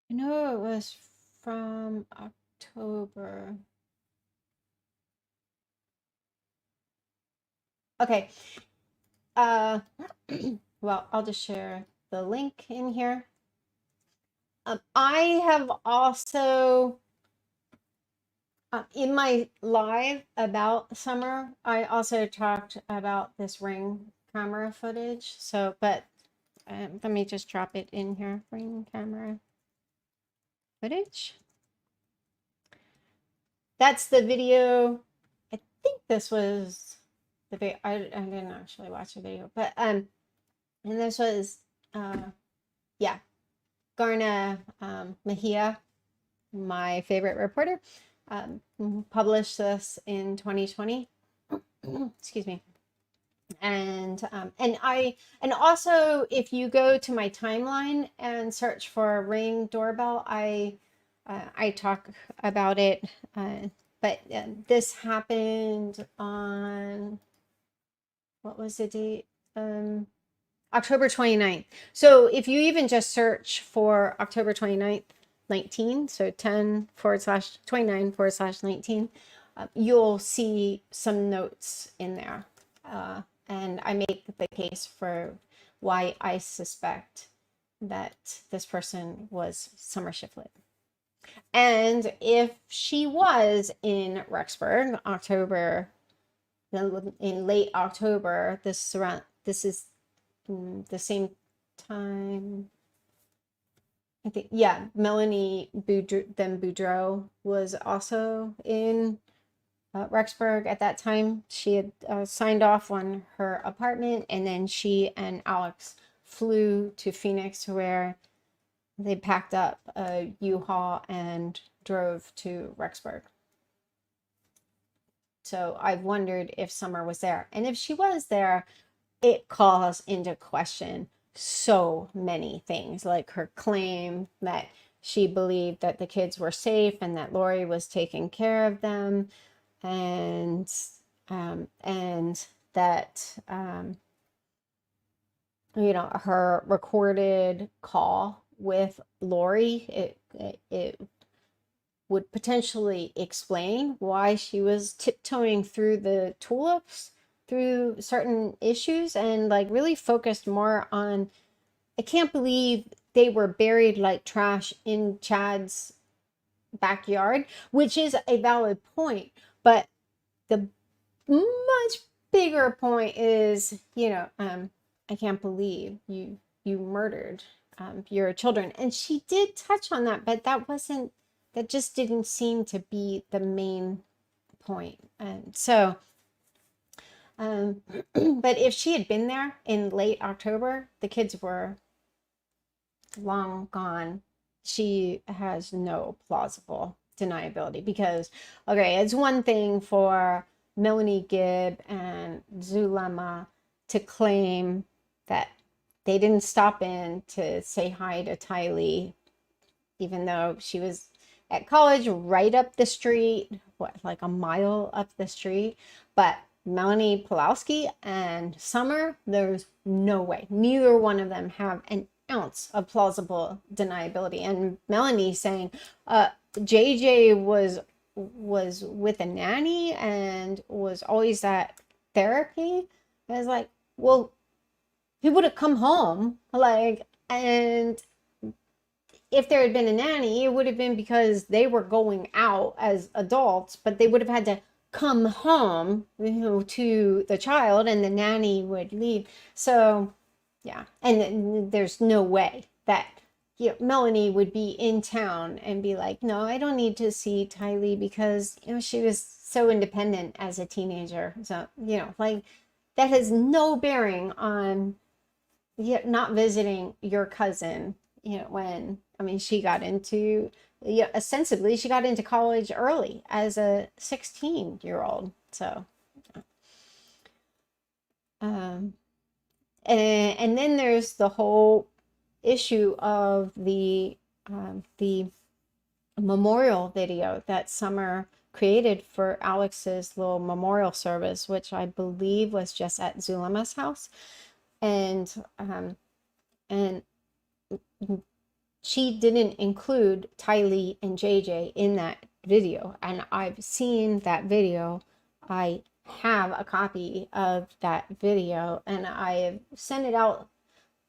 I know it was from October. Okay. Well, I'll just share the link in here. I have also, in my live about summer, I also talked about this Ring camera footage. So, but let me just drop it in here. Ring camera footage. That's the video. I think this was the video. I didn't actually watch the video, but and this was yeah, Garna Mejia, my favorite reporter, published this in 2020. Excuse me. And also, if you go to my timeline and search for Ring doorbell, I talk about it. But this happened on, what was the date? October 29th. So if you even just search for October 29th, 19, so 10/29/19, you'll see some notes in there. And I make the case for why I suspect that this person was summer shiftlet. And if she was in Rexburg, in late October, this is the same time. I think, yeah, Melanie Boudreau was also in Rexburg at that time. She had signed off on her apartment, and then she and Alex flew to Phoenix, where they packed up a U-Haul and drove to Rexburg. So I wondered if Summer was there. And if she was there, it calls into question so many things, like her claim that she believed that the kids were safe and that Lori was taking care of them, and that her recorded call with Lori, it would potentially explain why she was tiptoeing through the tulips, through certain issues, and like really focused more on, I can't believe they were buried like trash in Chad's backyard, which is a valid point. But the much bigger point is, I can't believe you murdered your children. And she did touch on that, but that just didn't seem to be the main point. And so, but if she had been there in late October, the kids were long gone. She has no plausible deniability because, okay, it's one thing for Melanie Gibb and Zulema to claim that they didn't stop in to say hi to Tylee, even though she was at college right up the street, like a mile up the street. But Melanie Pulowski and Summer, there's no way. Neither one of them have an ounce of plausible deniability. And Melanie saying, JJ was with a nanny and was always at therapy. I was like, well, he would have come home, and if there had been a nanny, it would have been because they were going out as adults, but they would have had to come home, to the child, and the nanny would leave. So, yeah, and there's no way that Melanie would be in town and be like, no, I don't need to see Tylee because she was so independent as a teenager. So that has no bearing on not visiting your cousin. When she got into ostensibly she got into college early as a 16-year-old. So and then there's the whole issue of the memorial video that Summer created for Alex's little memorial service, which I believe was just at Zulema's house. And she didn't include Tylee and JJ in that video. And I've seen that video. I have a copy of that video, and I have sent it out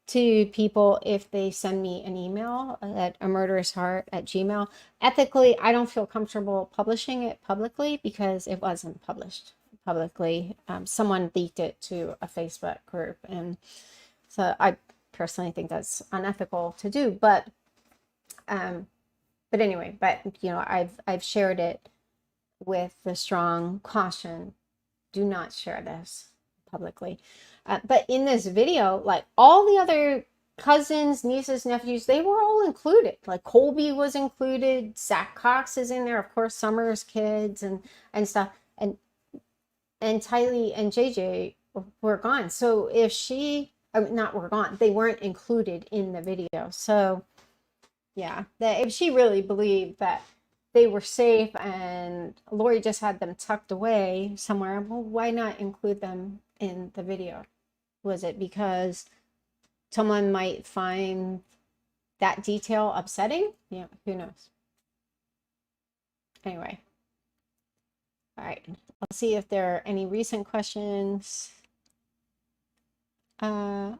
to people if they send me an email at amurderousheart@gmail. Ethically, I don't feel comfortable publishing it publicly because it wasn't published publicly. Someone leaked it to a Facebook group, and so I personally think that's unethical to do. But anyway, I've shared it with the strong caution: do not share this publicly. But in this video, like all the other cousins, nieces, nephews, they were all included. Like Colby was included, Zach Cox is in there, of course, Summer's kids and stuff, and Tylee and JJ were gone. So if not were gone, they weren't included in the video. So yeah, that if she really believed that they were safe and Lori just had them tucked away somewhere, well, why not include them in the video? Was it because someone might find that detail upsetting? Yeah, who knows? Anyway. All right. I'll see if there are any recent questions. Oh.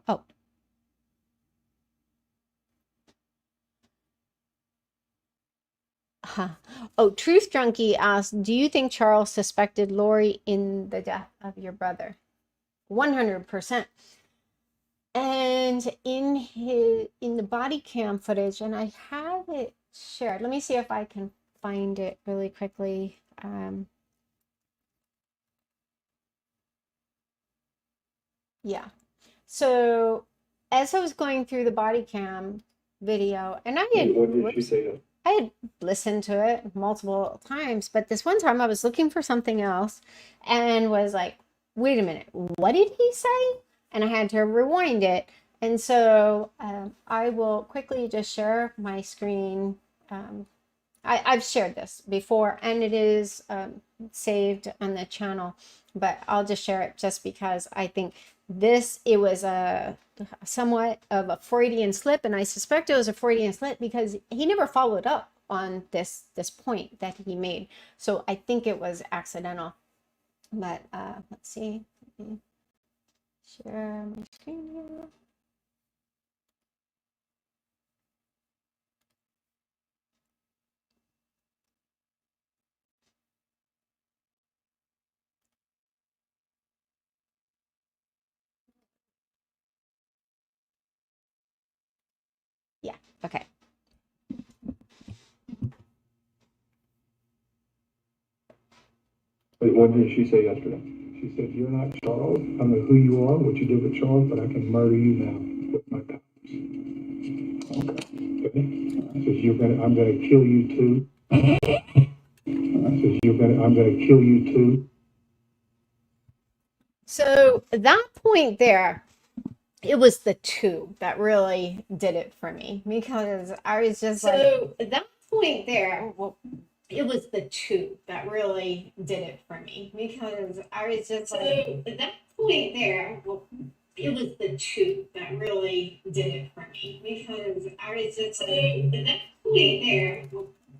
Oh, Truth Drunkie asked, do you think Charles suspected Lori in the death of your brother? 100%. And in the body cam footage, and I have it shared. Let me see if I can find it really quickly. Yeah. So as I was going through the body cam video, and What did she say to? I had listened to it multiple times, but this one time I was looking for something else and was like, wait a minute, what did he say? And I had to rewind it. And so I will quickly just share my screen. I've shared this before, and it is saved on the channel, but I'll just share it just because I think it was a somewhat of a Freudian slip, and I suspect it was a Freudian slip because he never followed up on this point that he made. So I think it was accidental. But let's see. Let me share my screen here. Okay. But what did she say yesterday? She said, "You're not Charles. I don't know who you are, what you did with Charles, but I can murder you now with my powers." Okay. Says I'm gonna kill you too. Says I'm gonna kill you too. So that point there, it was the two that really did it for me, because I was just that point there, well, it was the two that really did it for me, because I was just that point there, well, it was the two that really did it for me, because I was just that point there.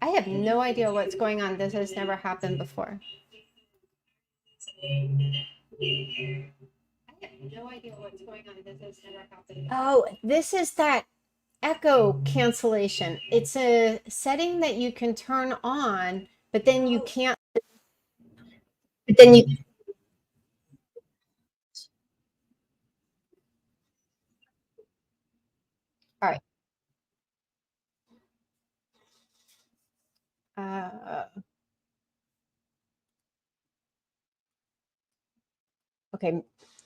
I have no idea what's going on. This has never happened before. I have no idea what's going on. This has never happened. Oh, this is that echo cancellation. It's a setting that you can turn on, but then you can't. But then you. All right. Okay.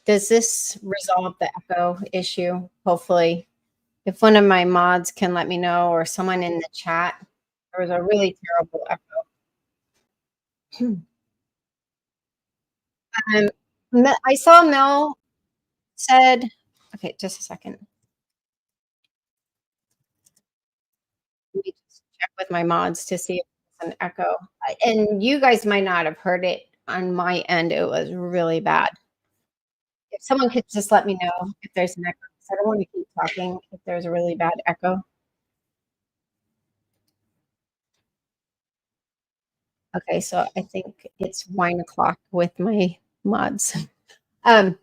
Does this resolve the echo issue? Hopefully, if one of my mods can let me know, or someone in the chat. There was a really terrible echo. I saw Mel said, okay, just a second. Let me just check with my mods to see if there's an echo. And you guys might not have heard it on my end. It was really bad. If someone could just let me know if there's an echo, because I don't want to keep talking if there's a really bad echo. Okay, so I think it's wine o'clock with my mods. I'm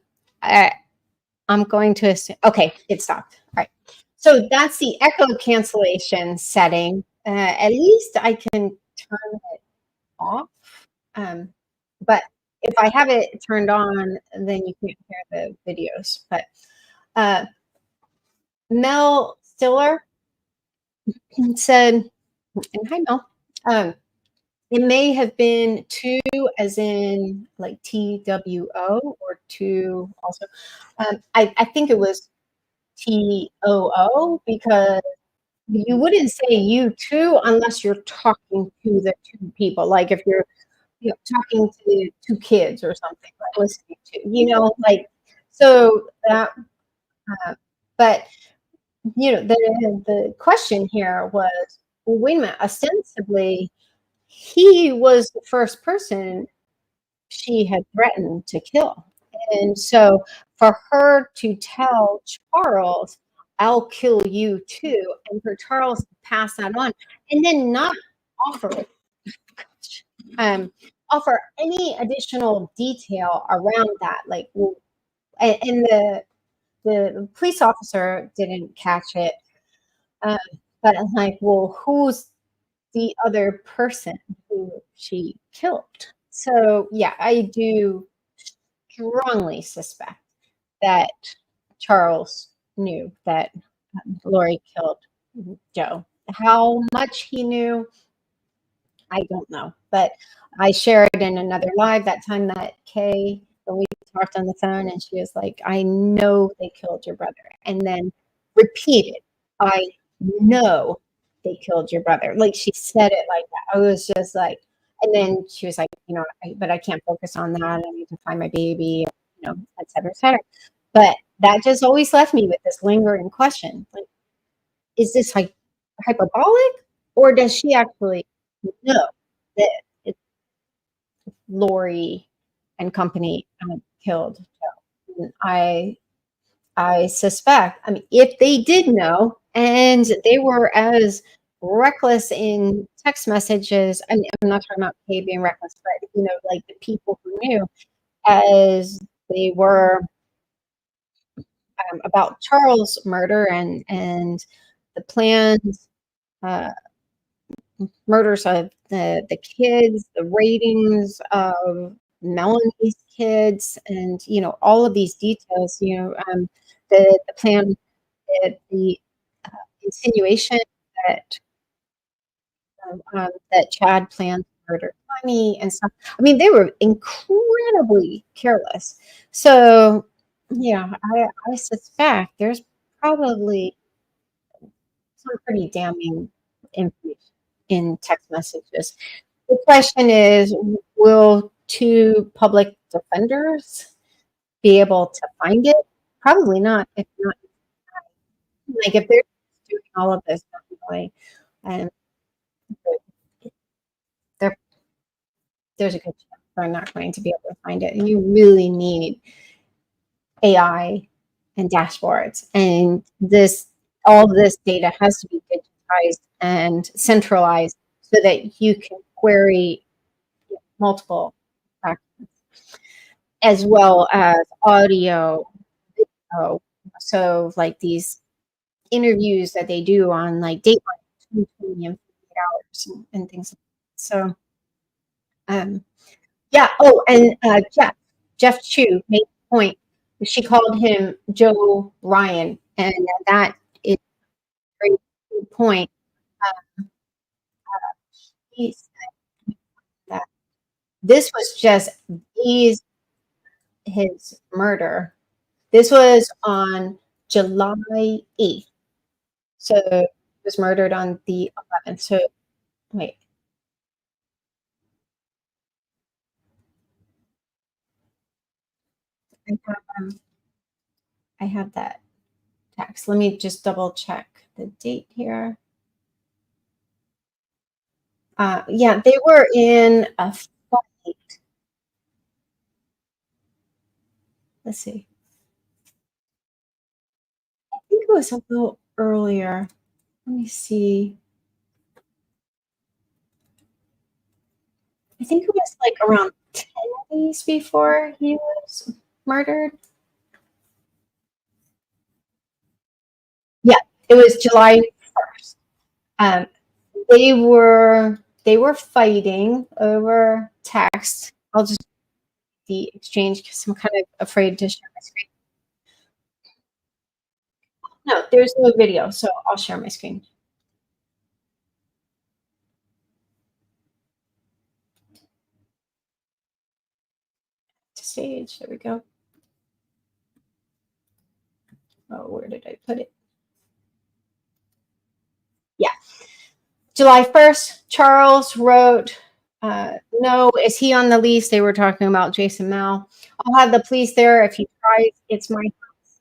going to assume, okay, it stopped. All right. So that's the echo cancellation setting. At least I can turn it off. But if I have it turned on, then you can't hear the videos. But Mel Stiller said, and hi Mel, it may have been two, as in like TWO, or two also. I think it was TOO, because you wouldn't say you two unless you're talking to the two people. Like if you're talking to two kids or something, like listening to, like, so that, but, the question here was, well, wait a minute, ostensibly, he was the first person she had threatened to kill. And so for her to tell Charles, I'll kill you too, and for Charles to pass that on and then not offer offer any additional detail around that, like, well, and the police officer didn't catch it, um, but I'm like, well, who's the other person who she killed? So yeah, I do strongly suspect that Charles knew that Lori killed Joe. How much he knew, I don't know, but I shared in another live that time that Kay, when we talked on the phone, and she was like, I know they killed your brother. And then repeated, I know they killed your brother. Like, she said it like that. I was just like, and then she was like, but I can't focus on that. I need to find my baby, et cetera, et cetera. But that just always left me with this lingering question. Like, is this hyperbolic, or does she actually know that it's Lori and company killed Joe? And I suspect, I mean, if they did know and they were as reckless in text messages, I'm not talking about Kay being reckless, but like the people who knew, as they were about Charles' murder and the plans, murders of the kids, the ratings of Melanie's kids, and all of these details. The plan that the insinuation that that Chad planned to murder Connie and stuff. I mean, they were incredibly careless. So, yeah, I suspect there's probably some pretty damning information in text messages. The question is, will two public defenders be able to find it? Probably not. If not, like if they're doing all of this, anyway, and there, there's a good chance they're not going to be able to find it. And you really need AI and dashboards, and all this data has to be digitized and centralized so that you can query multiple documents, as well as audio, video. So like these interviews that they do on like Dateline, 20 and 48 hours and things like that. So yeah. Oh, and Jeff Chu made a point. She called him Joe Ryan, and that is a very good point. He said that this was just his murder. This was on July 8th. So he was murdered on the 11th. So wait. I have that text. Let me just double check the date here. Yeah, they were in a fight. Let's see. I think it was a little earlier. Let me see. I think it was like around 10 days before he was murdered. Yeah, it was July 1st. They were fighting over text. I'll just the exchange because I'm kind of afraid to share my screen. No, there's no video, so I'll share my screen. To stage, there we go. Oh, where did I put it? Yeah. July 1st, Charles wrote, no, is he on the lease? They were talking about Jason Mal. I'll have the police there if he tries. It's my house.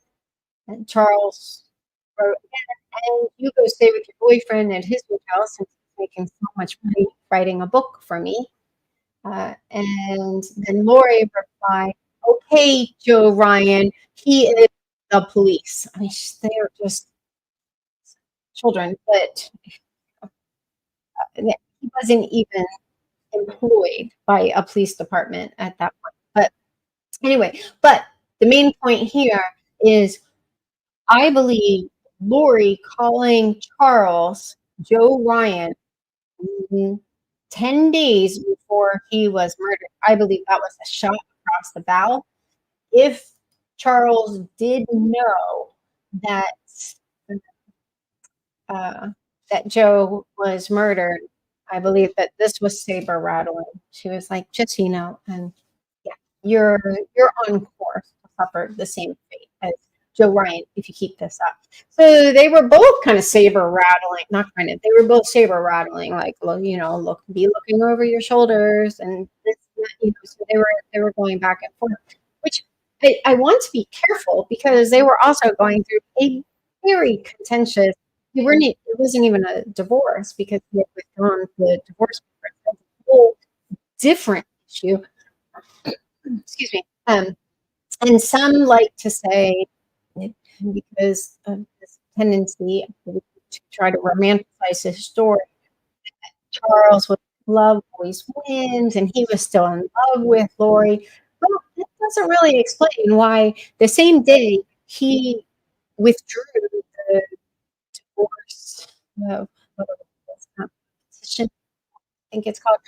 And Charles wrote, and you go stay with your boyfriend at his hotel since he's making so much money writing a book for me. And then Lori replied, okay, Joe Ryan, he is the police. I mean, they are just children, but he wasn't even employed by a police department at that point. But anyway, but the main point here is I believe Lori calling Charles Joe Ryan 10 days before he was murdered. I believe that was a shot across the bow. If Charles did know that that Joe was murdered, I believe that this was Saber rattling. She was like, just so you know, and yeah, you're on course to suffer the same fate as Joe Ryan if you keep this up. So they were both kind of saber rattling, not kind of, they were both saber rattling, like, look, you know, be looking over your shoulders and this, you know, so they were going back and forth, which I want to be careful because they were also going through a very contentious, it wasn't even a divorce because he had withdrawn the divorce papers. That's a whole different issue. Excuse me. And some like to say, because of this tendency to try to romanticize his story, Charles was love always wins, and he was still in love with Lori. Well, that doesn't really explain why the same day he withdrew the divorce petition, I think it's called.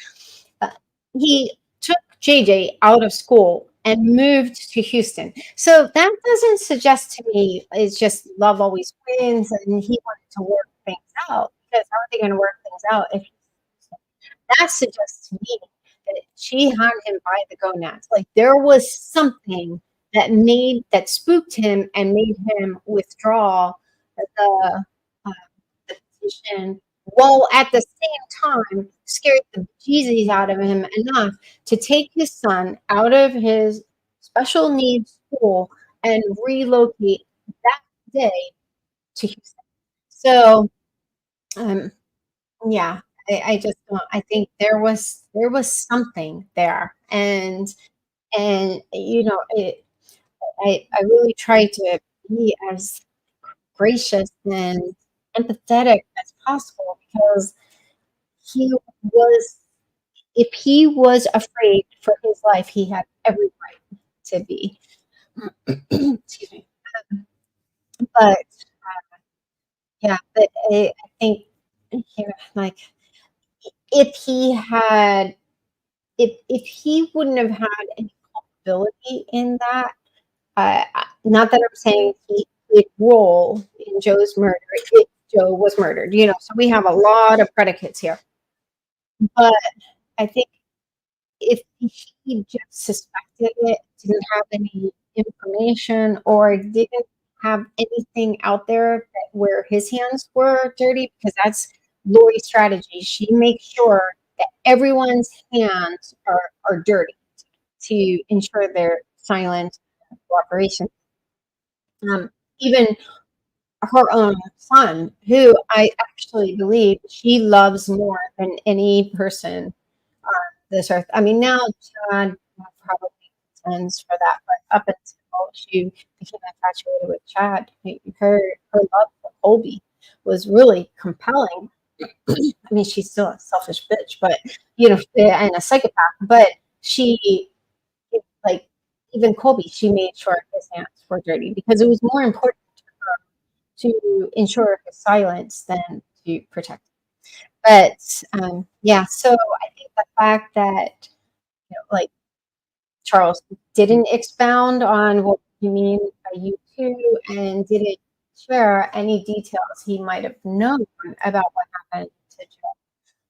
Uh, he took JJ out of school and moved to Houston. So that doesn't suggest to me it's just love always wins and he wanted to work things out, because how are they going to work things out if that suggests to me that she had him by the gonads. Like there was something that spooked him and made him withdraw the, uh, the petition, while at the same time scared the bejesus out of him enough to take his son out of his special needs school and relocate that day to Houston. So, um, yeah, I just don't. I think there was something there, and I really tried to be as gracious and empathetic as possible, because he was if he was afraid for his life, he had every right to be. Excuse me. But yeah, but I think, like, if he had if he wouldn't have had any culpability in that, not that I'm saying he played role in Joe's murder if Joe was murdered, so we have a lot of predicates here. But I think if he just suspected it, didn't have any information, or didn't have anything out there where his hands were dirty, because that's Lori's strategy. She makes sure that everyone's hands are dirty to ensure their silent cooperation. Even her own son, who I actually believe she loves more than any person on this earth. I mean, now Chad probably contends for that, but up until she became infatuated with Chad, her love for Colby was really compelling. I mean, she's still a selfish bitch, but and a psychopath. But she, like, even Colby, she made sure his hands were dirty, because it was more important to ensure his silence than to protect him. But yeah, so I think the fact that like Charles didn't expound on what you mean by you two, and didn't share any details he might have known about what happened to Joe,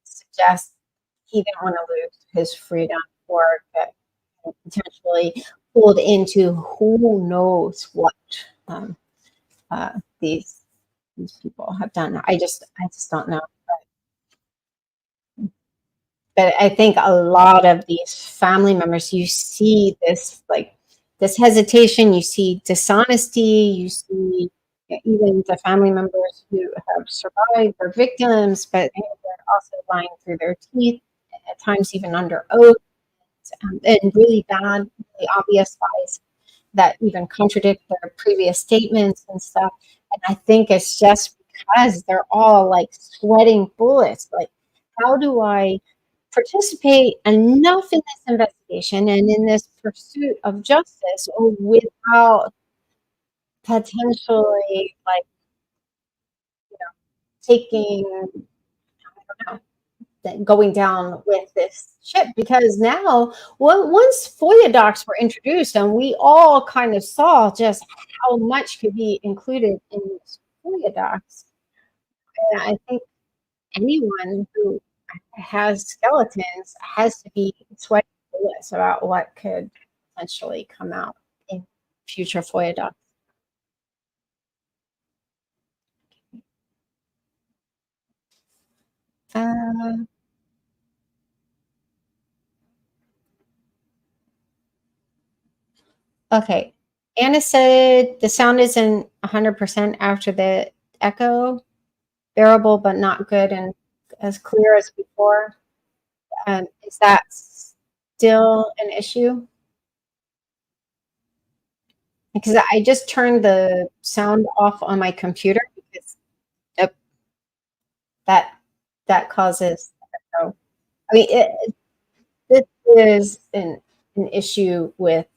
suggests he didn't want to lose his freedom, or get potentially pulled into who knows what um, these people have done. I just don't know. But I think a lot of these family members, you see this hesitation, you see dishonesty, you see even the family members who have survived are victims, but they're also lying through their teeth, at times even under oath, and really bad, really obvious lies that even contradict their previous statements and stuff. And I think it's just because they're all like sweating bullets. Like, how do I participate enough in this investigation and in this pursuit of justice without potentially, like, taking, I don't know, going down with this ship? Because now, once FOIA docs were introduced and we all kind of saw just how much could be included in these FOIA docs, and I think anyone who has skeletons has to be sweating bullets about what could potentially come out in future FOIA docs. Uh, okay. Anna said the sound isn't 100% after the echo, bearable but not good and as clear as before. Is that still an issue? Because I just turned the sound off on my computer, because that causes echo. I mean, this is an issue with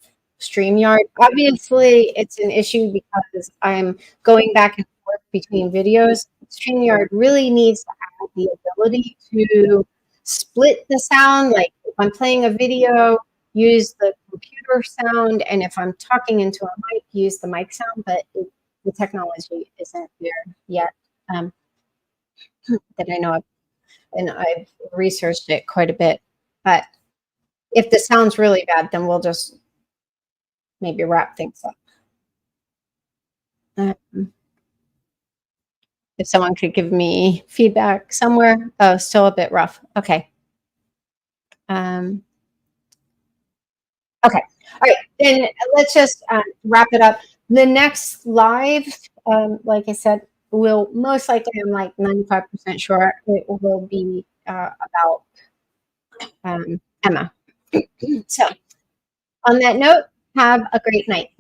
StreamYard. Obviously, it's an issue because I'm going back and forth between videos. StreamYard really needs to have the ability to split the sound. Like, if I'm playing a video use the computer sound, and if I'm talking into a mic, use the mic sound, but the technology isn't there yet that I know of, and I've researched it quite a bit. But if the sound's really bad, then we'll just maybe wrap things up. If someone could give me feedback somewhere. Oh, still a bit rough. Okay. Okay. All right. Then let's just wrap it up. The next live, like I said, will most likely, I'm like 95% sure, it will be about Emma. So on that note, have a great night.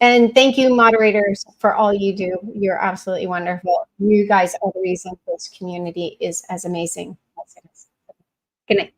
And thank you, moderators, for all you do. You're absolutely wonderful. You guys are the reason this community is as amazing as it is. Good night.